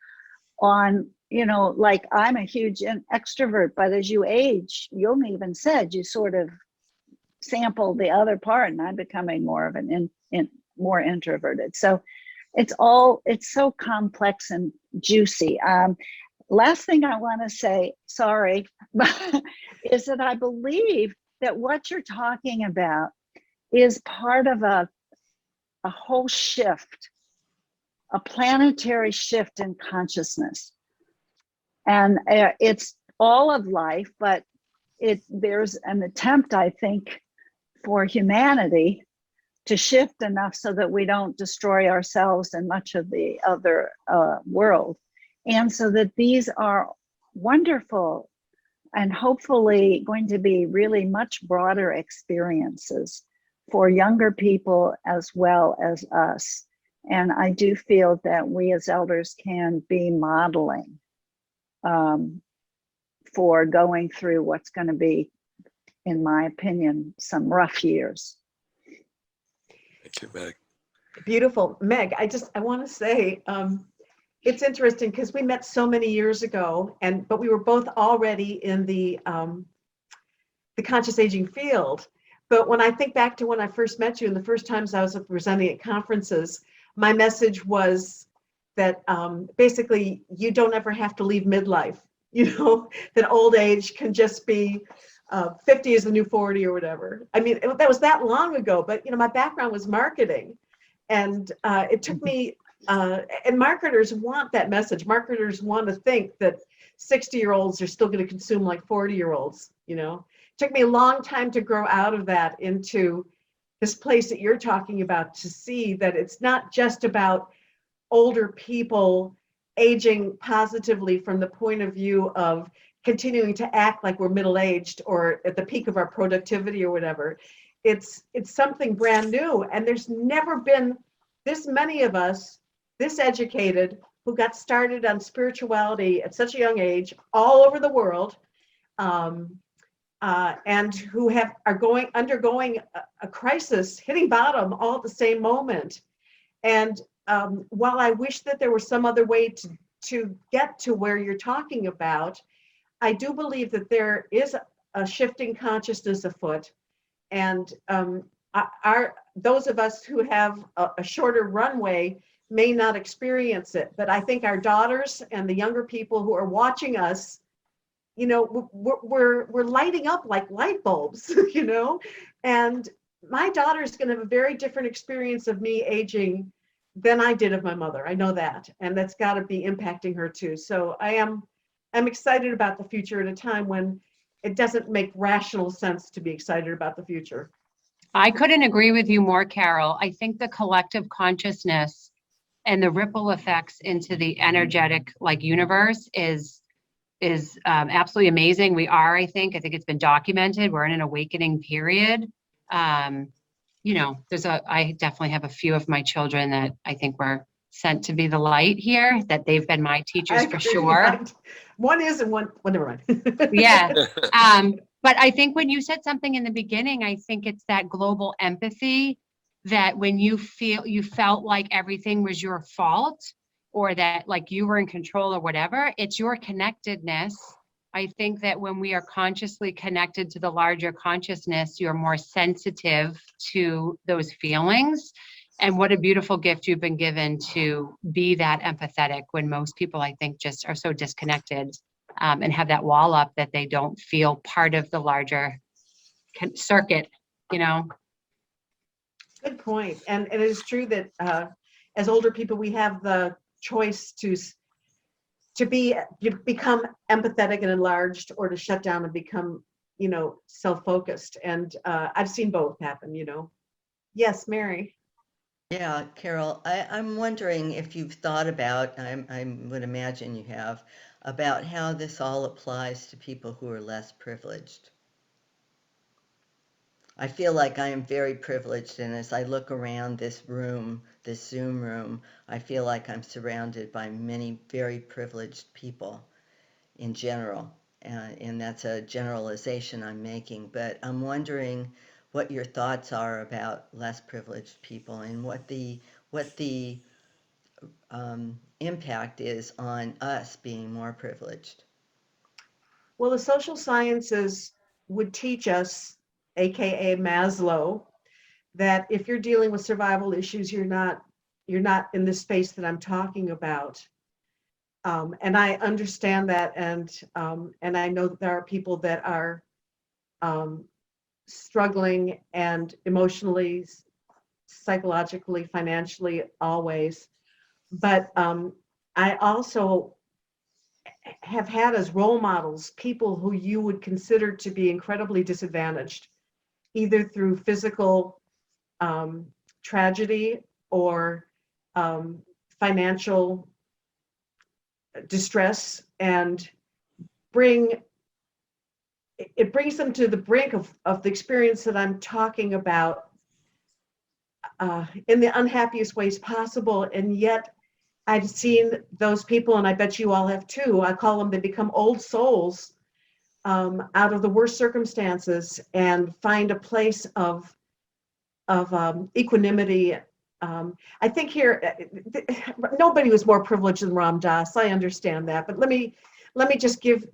on, you know, like I'm a huge extrovert, but as you age, you even said you sort of sample the other part, and I'm becoming more of an more introverted. So it's so complex and juicy. Last thing I want to say, sorry, is that I believe that what you're talking about is part of a whole shift, a planetary shift in consciousness. And it's all of life, but there's an attempt, I think, for humanity to shift enough so that we don't destroy ourselves and much of the other world. And so that these are wonderful and hopefully going to be really much broader experiences for younger people as well as us. And I do feel that we as elders can be modeling for going through what's going to be, in my opinion, some rough years. Thank you, Meg. Beautiful. Meg, I want to say, it's interesting because we met so many years ago, but we were both already in the conscious aging field. But when I think back to when I first met you and the first times I was presenting at conferences, my message was that basically you don't ever have to leave midlife. You know, that old age can just be 50 is the new 40 or whatever. I mean, that was that long ago, but you know, my background was marketing, and it took me. And marketers want that message. Marketers want to think that 60-year-olds are still going to consume like 40-year-olds, you know. It took me a long time to grow out of that into this place that you're talking about, to see that it's not just about older people aging positively from the point of view of continuing to act like we're middle-aged or at the peak of our productivity or whatever. It's something brand new. And there's never been this many of us, this educated, who got started on spirituality at such a young age all over the world, and who are undergoing a crisis, hitting bottom all at the same moment. And while I wish that there was some other way to get to where you're talking about, I do believe that there is a shifting consciousness afoot. And those of us who have a shorter runway may not experience it, but I think our daughters and the younger people who are watching us, you know, we're lighting up like light bulbs, you know, and my daughter is going to have a very different experience of me aging than I did of my mother. I know that, and that's got to be impacting her too. So I'm excited about the future at a time when it doesn't make rational sense to be excited about the future. I couldn't agree with you more, Carol. I think the collective consciousness and the ripple effects into the energetic universe is absolutely amazing. We are, I think it's been documented. We're in an awakening period. You know, I definitely have a few of my children that I think were sent to be the light here, that they've been my teachers for sure. One is and one, well, never mind. Yeah. But I think when you said something in the beginning, I think it's that global empathy, that when you felt like everything was your fault, or that like you were in control or whatever, it's your connectedness. I think that when we are consciously connected to the larger consciousness, you're more sensitive to those feelings. And what a beautiful gift you've been given to be that empathetic, when most people, I think, just are so disconnected and have that wall up that they don't feel part of the larger circuit, you know? Good point. And it is true that as older people, we have the choice to become empathetic and enlarged, or to shut down and become, you know, self-focused. And I've seen both happen, you know. Yes, Mary. Yeah, Carol, I'm wondering if you've thought about, I would imagine you have, about how this all applies to people who are less privileged. I feel like I am very privileged, and as I look around this room, this Zoom room, I feel like I'm surrounded by many very privileged people in general, and that's a generalization I'm making, but I'm wondering what your thoughts are about less privileged people, and what the impact is on us being more privileged. Well, the social sciences would teach us, AKA Maslow, that if you're dealing with survival issues, you're not in the space that I'm talking about. And I understand that, and I know that there are people that are struggling, and emotionally, psychologically, financially, always. But I also have had as role models people who you would consider to be incredibly disadvantaged, either through physical tragedy or financial distress, and it brings them to the brink of the experience that I'm talking about in the unhappiest ways possible. And yet I've seen those people, and I bet you all have too. I call them, they become old souls out of the worst circumstances, and find a place of equanimity. I think here, nobody was more privileged than Ram Dass. I understand that, but let me just give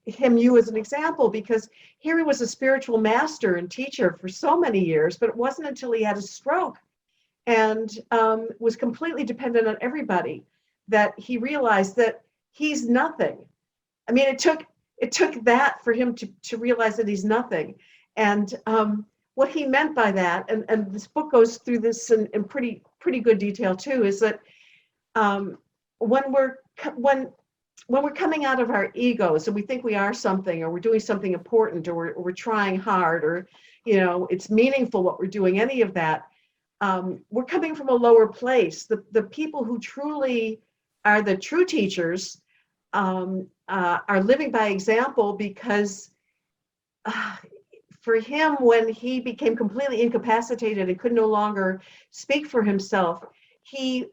you as an example, because here he was a spiritual master and teacher for so many years, but it wasn't until he had a stroke and was completely dependent on everybody that he realized that he's nothing. I mean, it took that for him to realize that he's nothing. And what he meant by that, and this book goes through this in pretty good detail too, is that when we're coming out of our egos and we think we are something, or we're doing something important, or we're trying hard, or, you know, it's meaningful what we're doing, any of that, we're coming from a lower place. The people who truly are the true teachers are living by example, because for him, when he became completely incapacitated and could no longer speak for himself, he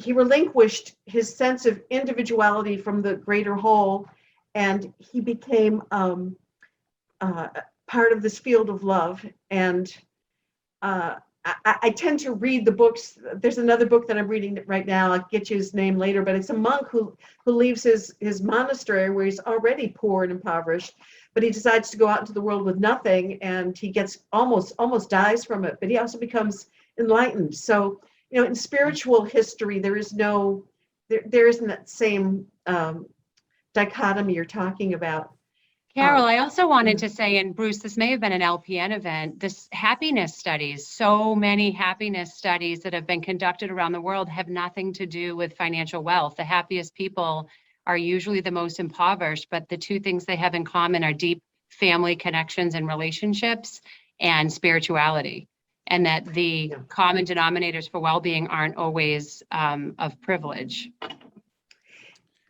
relinquished his sense of individuality from the greater whole, and he became part of this field of love. And I tend to read the books. There's another book that I'm reading right now. I'll get you his name later, but it's a monk who leaves his monastery where he's already poor and impoverished, but he decides to go out into the world with nothing, and he gets almost dies from it, but he also becomes enlightened. So, in spiritual history, there isn't that same dichotomy you're talking about. Carol, I also wanted to say, and Bruce, this may have been an LPN event, this happiness studies, so many happiness studies that have been conducted around the world have nothing to do with financial wealth. The happiest people are usually the most impoverished, but the two things they have in common are deep family connections and relationships and spirituality. And that the common denominators for well-being aren't always of privilege.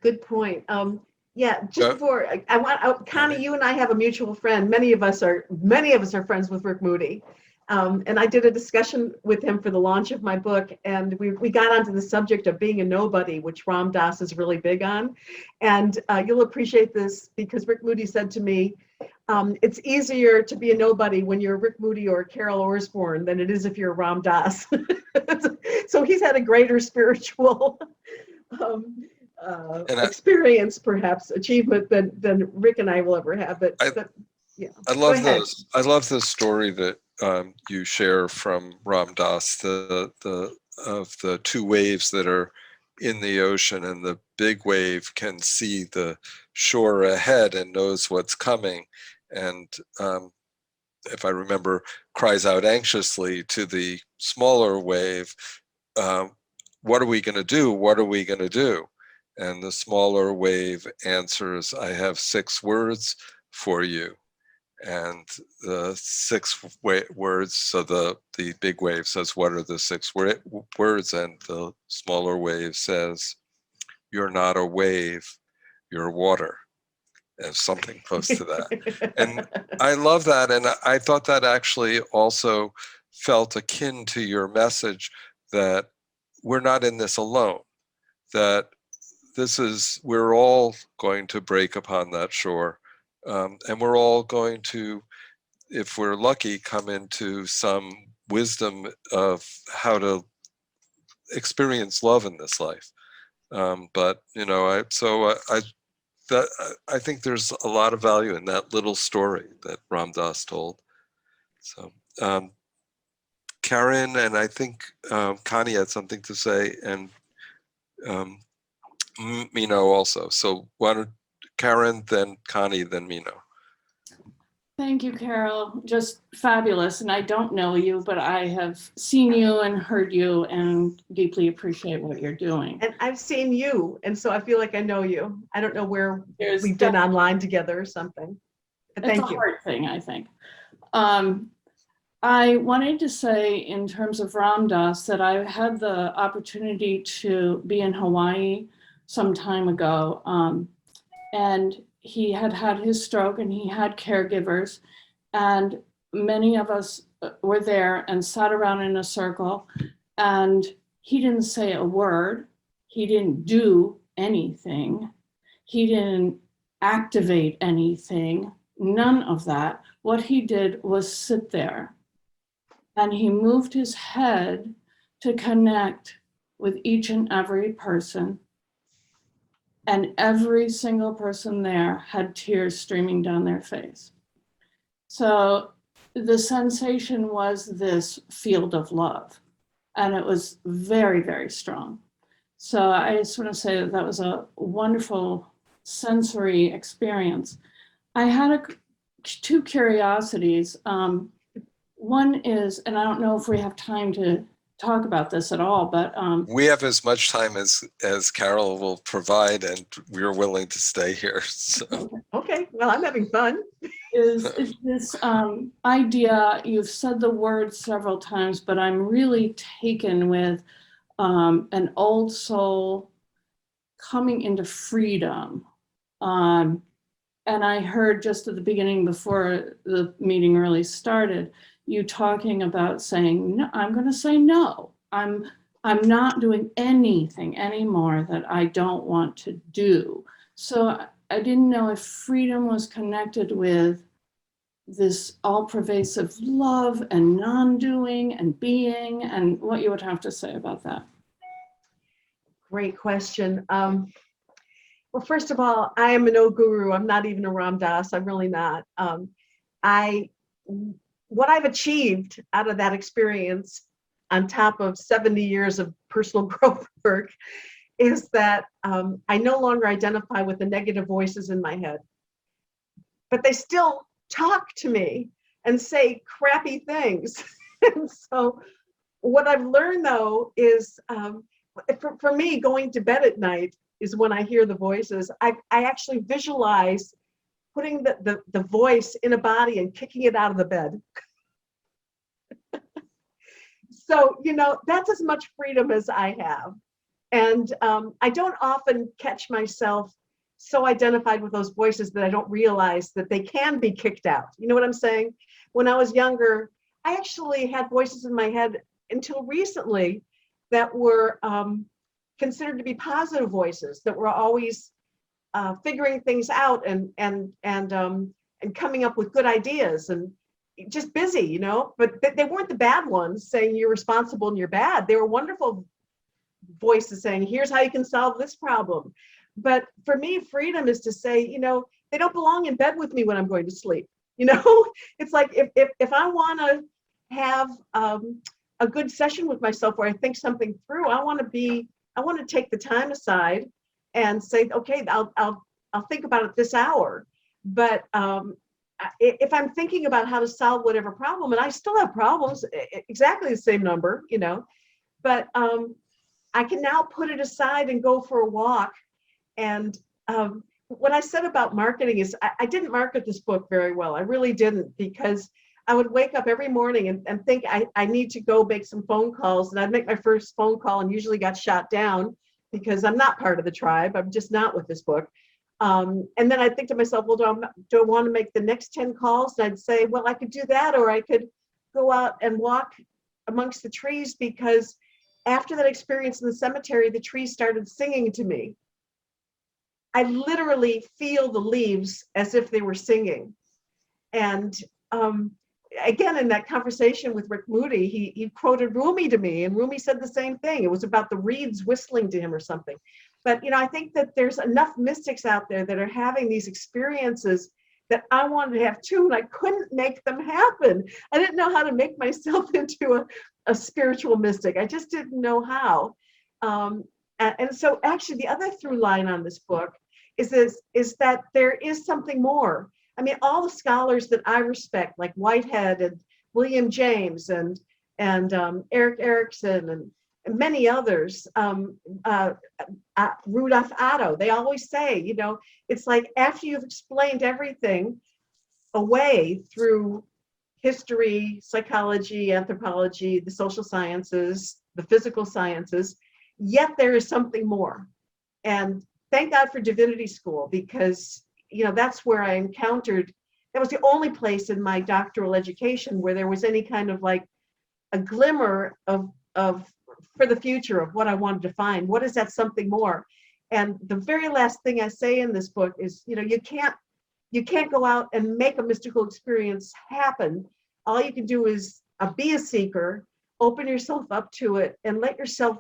Good point. Just before I want, Connie, you and I have a mutual friend. Many of us are friends with Rick Moody, and I did a discussion with him for the launch of my book, and we got onto the subject of being a nobody, which Ram Dass is really big on. And you'll appreciate this, because Rick Moody said to me, it's easier to be a nobody when you're Rick Moody or Carol Orsborn than it is if you're Ram Dass. So he's had a greater spiritual experience, perhaps achievement than Rick and I will ever have. But yeah, I love the story that you share from Ram Dass, of the two waves that are in the ocean, and the big wave can see the shore ahead and knows what's coming, and if I remember, cries out anxiously to the smaller wave, what are we going to do? What are we going to do? And the smaller wave answers, I have 6 words for you. And the 6 words, so the big wave says, what are the 6 words? And the smaller wave says, you're not a wave, you're water. And something close to that. And I love that. And I thought that actually also felt akin to your message that we're not in this alone, that we're all going to break upon that shore. And we're all going to, if we're lucky, come into some wisdom of how to experience love in this life. But I think there's a lot of value in that little story that Ram Dass told. So, Karen, and I think Connie had something to say, and Mino also. So why don't Karen, then Connie, then Mino. Thank you, Carol. Just fabulous. And I don't know you, but I have seen you and heard you and deeply appreciate what you're doing. And I've seen you, and so I feel like I know you. I don't know where we've been online together or something. But thank you. It's a hard thing, I think. I wanted to say, in terms of Ram Dass, that I had the opportunity to be in Hawaii some time ago, and he had his stroke, and he had caregivers, and many of us were there and sat around in a circle, and he didn't say a word. He didn't do anything. He didn't activate anything, none of that. What he did was sit there, and he moved his head to connect with each and every person. And every single person there had tears streaming down their face. So the sensation was this field of love, and it was very, very strong. So I just want to say that was a wonderful sensory experience. I had 2 curiosities. One is, and I don't know if we have time to talk about this at all, but we have as much time as Carol will provide, and we're willing to stay here. So. Okay, well, I'm having fun. Is this idea, you've said the word several times, but I'm really taken with an old soul coming into freedom. And I heard just at the beginning, before the meeting really started, you talking about saying, no, I'm going to say no. I'm not doing anything anymore that I don't want to do. So I didn't know if freedom was connected with this all-pervasive love and non-doing and being, and what you would have to say about that. Great question. Well, first of all, I am no guru. I'm not even a Ram Dass. I'm really not. What I've achieved out of that experience, on top of 70 years of personal growth work, is that I no longer identify with the negative voices in my head, but they still talk to me and say crappy things. And so what I've learned, though, is for me, going to bed at night is when I hear the voices. I actually visualize putting the voice in a body and kicking it out of the bed. So, that's as much freedom as I have. And I don't often catch myself so identified with those voices that I don't realize that they can be kicked out. You know what I'm saying? When I was younger, I actually had voices in my head until recently that were considered to be positive voices, that were always figuring things out and coming up with good ideas and just busy, but they weren't the bad ones saying you're responsible and you're bad. They were wonderful voices saying, here's how you can solve this problem. But for me, freedom is to say, they don't belong in bed with me when I'm going to sleep. It's like if I want to have a good session with myself where I think something through, I want to take the time aside and say, okay, I'll think about it this hour. But if I'm thinking about how to solve whatever problem, and I still have problems, exactly the same number, but I can now put it aside and go for a walk. And what I said about marketing is I didn't market this book very well. I really didn't, because I would wake up every morning and think I need to go make some phone calls. And I'd make my first phone call and usually got shot down because I'm not part of the tribe. I'm just not with this book. And then I'd think to myself, well, do I want to make the next 10 calls? And I'd say, well, I could do that, or I could go out and walk amongst the trees, because after that experience in the cemetery, the trees started singing to me. I literally feel the leaves as if they were singing. And again, in that conversation with Rick Moody, he quoted Rumi to me, and Rumi said the same thing. It was about the reeds whistling to him or something. But, I think that there's enough mystics out there that are having these experiences that I wanted to have too, and I couldn't make them happen. I didn't know how to make myself into a spiritual mystic. I just didn't know how. And so actually the other through line on this book is that there is something more. I mean, all the scholars that I respect, like Whitehead and William James and Erik Erikson and many others, Rudolf Otto, they always say, it's like after you've explained everything away through history, psychology, anthropology, the social sciences, the physical sciences, yet there is something more. And thank God for divinity school, because that's where I encountered, that was the only place in my doctoral education where there was any kind of like a glimmer of for the future of what I wanted to find. What is that something more? And the very last thing I say in this book is, you can't go out and make a mystical experience happen. All you can do is be a seeker, open yourself up to it, and let yourself,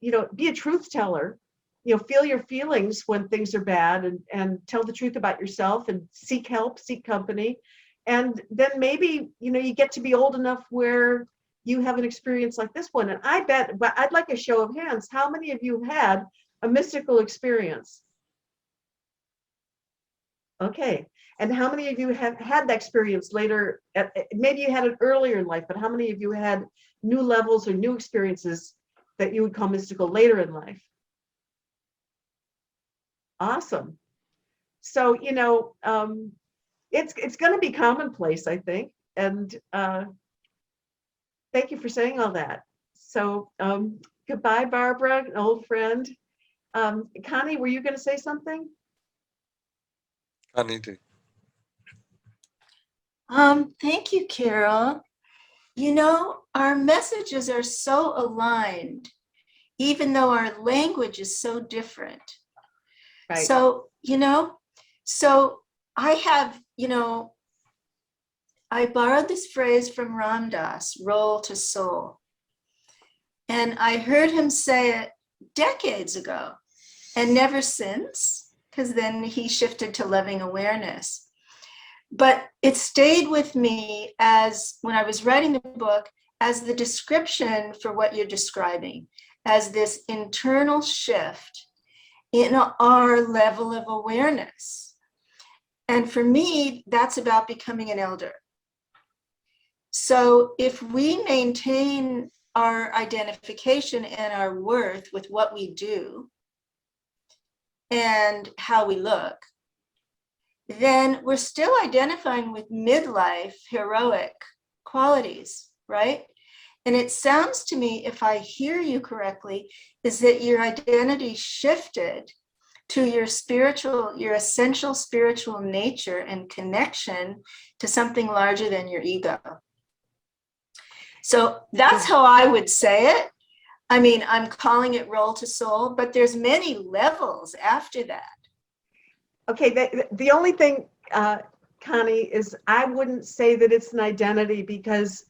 be a truth teller. Feel your feelings when things are bad, and tell the truth about yourself, and seek help, seek company. And then maybe, you get to be old enough where you have an experience like this one. And I bet, but I'd like a show of hands, how many of you had a mystical experience? Okay. And how many of you have had that experience later? Maybe you had it earlier in life, but how many of you had new levels or new experiences that you would call mystical later in life? Awesome. So, it's going to be commonplace, I think. And thank you for saying all that. So goodbye, Barbara, an old friend. Connie, were you going to say something? Connie, do. Thank you, Carol. You know, our messages are so aligned, even though our language is so different. Right. So, so I have, I borrowed this phrase from Ram Dass, roll to soul. And I heard him say it decades ago and never since, because then he shifted to loving awareness. But it stayed with me as, when I was writing the book, as the description for what you're describing, as this internal shift in our level of awareness. And for me, that's about becoming an elder. So if we maintain our identification and our worth with what we do and how we look, then we're still identifying with midlife heroic qualities, right? And it sounds to me, if I hear you correctly, is that your identity shifted to your spiritual, your essential spiritual nature and connection to something larger than your ego. So that's how I would say it. I mean, I'm calling it roll to soul, but there's many levels after that. Okay, the only thing, Connie, is I wouldn't say that it's an identity, because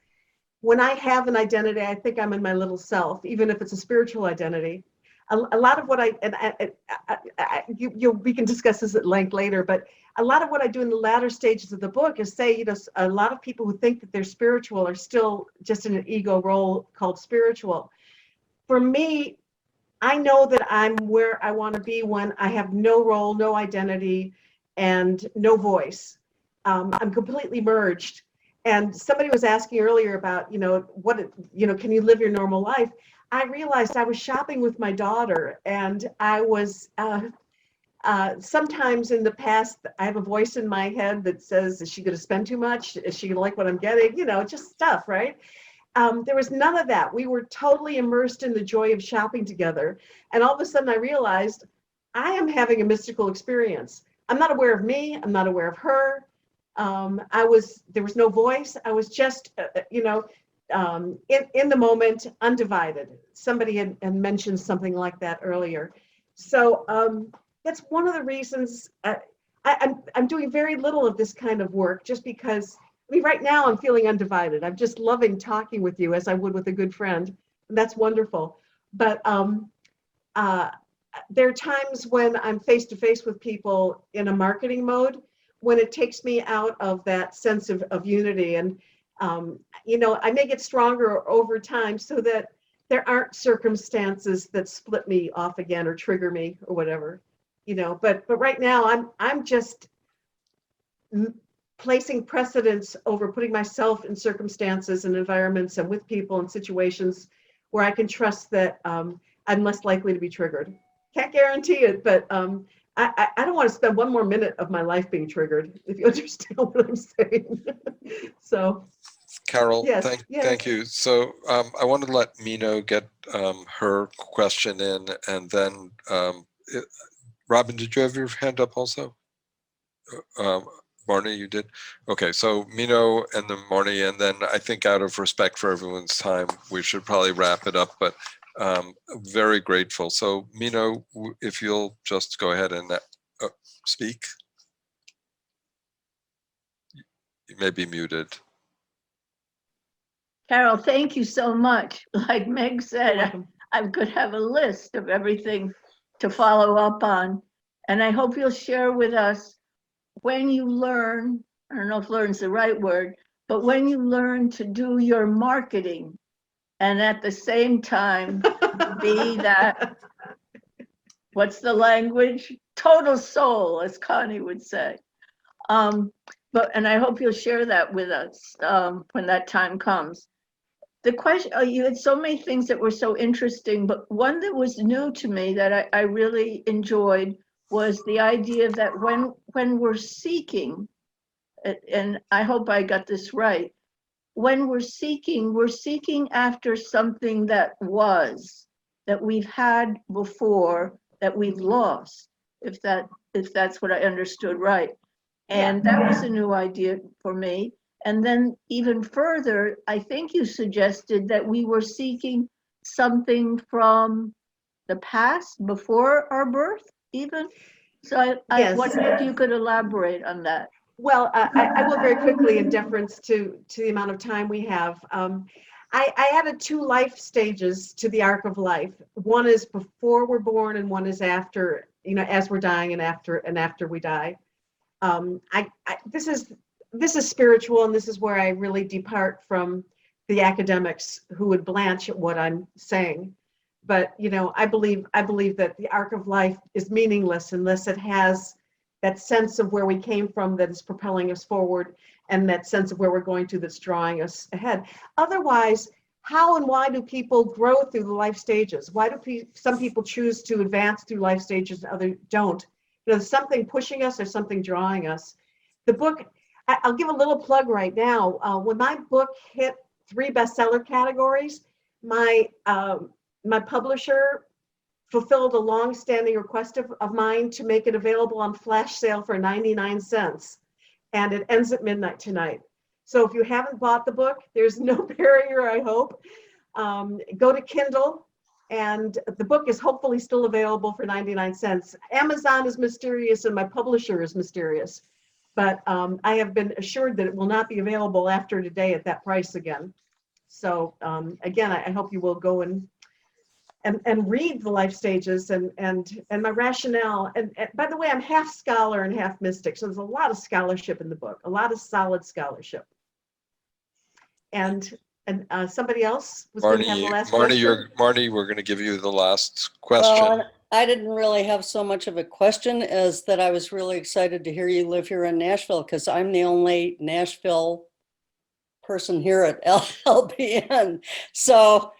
when I have an identity, I think I'm in my little self, even if it's a spiritual identity. A lot of what we can discuss this at length later, but a lot of what I do in the latter stages of the book is say, a lot of people who think that they're spiritual are still just in an ego role called spiritual. For me, I know that I'm where I want to be when I have no role, no identity, and no voice. I'm completely merged. And somebody was asking earlier about, can you live your normal life? I realized I was shopping with my daughter, and I was sometimes in the past, I have a voice in my head that says, is she going to spend too much? Is she going to like what I'm getting? Just stuff, right? There was none of that. We were totally immersed in the joy of shopping together. And all of a sudden I realized I am having a mystical experience. I'm not aware of me. I'm not aware of her. There was no voice. I was just, in the moment, undivided. Somebody had mentioned something like that earlier. So that's one of the reasons I'm doing very little of this kind of work, just because right now I'm feeling undivided. I'm just loving talking with you as I would with a good friend. And that's wonderful. But there are times when I'm face to face with people in a marketing mode, when it takes me out of that sense of unity. And, I may get stronger over time so that there aren't circumstances that split me off again or trigger me or whatever, but right now I'm just placing precedence over putting myself in circumstances and environments and with people and situations where I can trust that I'm less likely to be triggered. Can't guarantee it, but I don't want to spend one more minute of my life being triggered, if you understand what I'm saying. So, Carol, yes, thank you. So I want to let Mino get her question in, and then Robin, did you have your hand up also? Marnie, you did? Okay, so Mino and then Marnie, and then I think out of respect for everyone's time, we should probably wrap it up, but very grateful. So Mino, if you'll just go ahead and speak. You may be muted. Carol, thank you so much. Like Meg said, I could have a list of everything to follow up on. And I hope you'll share with us when you learn, I don't know if learn's the right word, but when you learn to do your marketing and at the same time be that, what's the language? Total soul, as Connie would say. And I hope you'll share that with us when that time comes. The question, you had so many things that were so interesting, but one that was new to me that I really enjoyed was the idea that when we're seeking, and I hope I got this right, when we're seeking after something that we've had before, that we've lost, if that's what I understood right. And that was a new idea for me. And then even further, I think you suggested that we were seeking something from the past before our birth even. So I Yes. wonder if you could elaborate on that. Well, I will very quickly, in deference to the amount of time we have. I added 2 life stages to the arc of life. One is before we're born, and one is after, as we're dying, and after we die. This is spiritual, and this is where I really depart from the academics who would blanch at what I'm saying. But I believe that the arc of life is meaningless unless it has that sense of where we came from that is propelling us forward, and that sense of where we're going to that's drawing us ahead. Otherwise, how and why do people grow through the life stages? Why do some people choose to advance through life stages and others don't? There's something pushing us or something drawing us. The book, I'll give a little plug right now. When my book hit 3 bestseller categories, my publisher fulfilled a long-standing request of mine to make it available on flash sale for 99 cents. And it ends at midnight tonight. So if you haven't bought the book, there's no barrier, I hope. Go to Kindle, and the book is hopefully still available for 99 cents. Amazon is mysterious and my publisher is mysterious. But I have been assured that it will not be available after today at that price again. So again, I hope you will go and read the life stages and my rationale. And by the way, I'm half scholar and half mystic. So there's a lot of scholarship in the book, a lot of solid scholarship. And somebody else was going to have the last question. Marty, we're going to give you the last question. Well, I didn't really have so much of a question as that I was really excited to hear you live here in Nashville, because I'm the only Nashville person here at LPN. So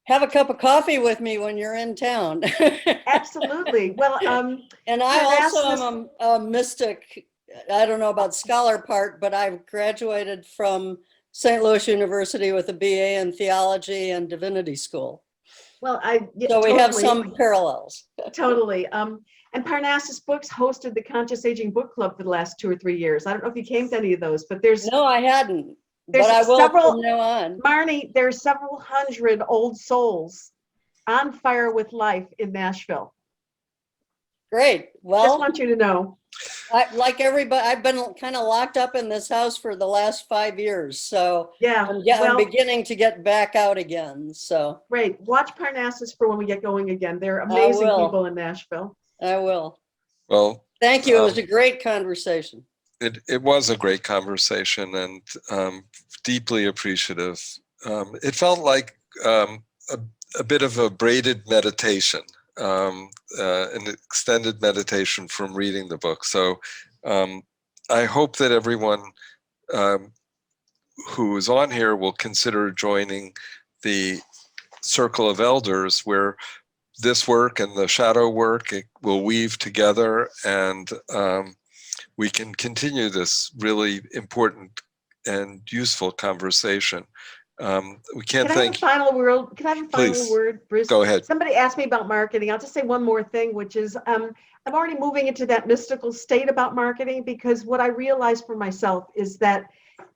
have a cup of coffee with me when you're in town. Absolutely. Well, and I also am a mystic. I don't know about scholar part, but I've graduated from St. Louis University with a BA in theology and divinity school. Well, so we have some parallels. Totally. And Parnassus Books hosted the Conscious Aging Book Club for the last 2 or 3 years. I don't know if you came to any of those, but there's no, I hadn't. But I will from now on. Marnie, there's several hundred old souls on fire with life in Nashville. Great. Well, just want you to know. Like everybody, I've been kind of locked up in this house for the last 5 years. So yeah, I'm beginning to get back out again. So great. Watch Parnassus for when we get going again. They're amazing people in Nashville. I will. Well, thank you. It was a great conversation. It was a great conversation, and deeply appreciative. It felt like a bit of a braided meditation. An extended meditation from reading the book. So I hope that everyone who is on here will consider joining the Circle of Elders, where this work and the shadow work will weave together, and we can continue this really important and useful conversation. We can't thank. Can I have a final word, Bruce? Go ahead. Somebody asked me about marketing. I'll just say one more thing, which is I'm already moving into that mystical state about marketing, because what I realized for myself is that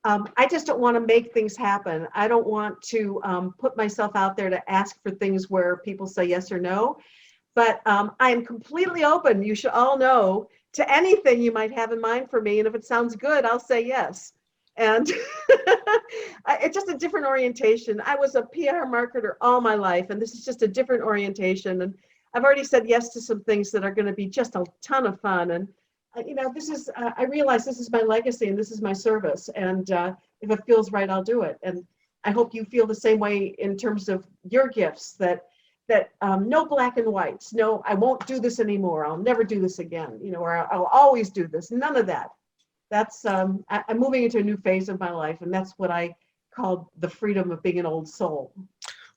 I just don't want to make things happen. I don't want to put myself out there to ask for things where people say yes or no. But I am completely open, you should all know, to anything you might have in mind for me. And if it sounds good, I'll say yes. And it's just a different orientation. I was a PR marketer all my life, and this is just a different orientation. And I've already said yes to some things that are going to be just a ton of fun. And, this is, I realize this is my legacy and this is my service. And if it feels right, I'll do it. And I hope you feel the same way in terms of your gifts, that no black and whites. No, I won't do this anymore. I'll never do this again, or I'll always do this. None of that. That's I'm moving into a new phase of my life, and that's what I call the freedom of being an old soul.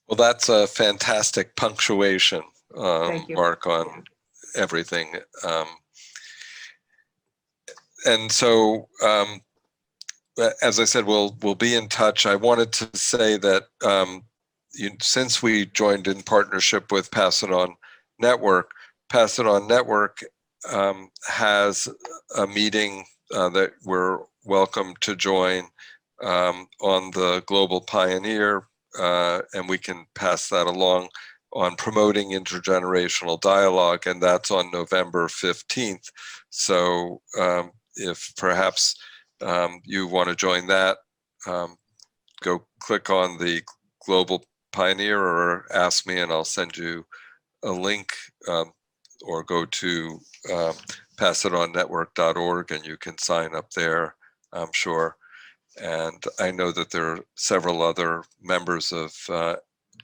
Well, that's a fantastic punctuation mark on everything. And so, as I said, we'll be in touch. I wanted to say that since we joined in partnership with Pass It On Network, Pass It On Network has a meeting that we're welcome to join on the Global Pioneer, and we can pass that along, on promoting intergenerational dialogue, and that's on November 15th. So if perhaps you want to join that, go click on the Global Pioneer or ask me and I'll send you a link, or go to passitonnetwork.org and you can sign up there, I'm sure. And I know that there are several other members of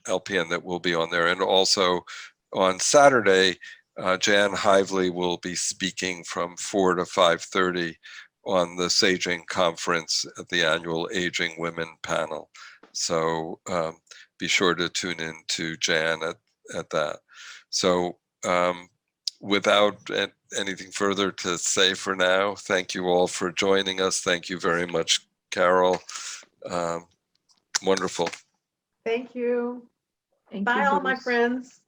LPN that will be on there. And also on Saturday, Jan Hively will be speaking from 4 to 5:30 on the Saging Conference at the annual Aging Women panel. So be sure to tune in to Jan at that. So without anything further to say for now, thank you all for joining us. Thank you very much, Carol. Wonderful. Thank you. Thank Bye, you, all my Bruce. friends.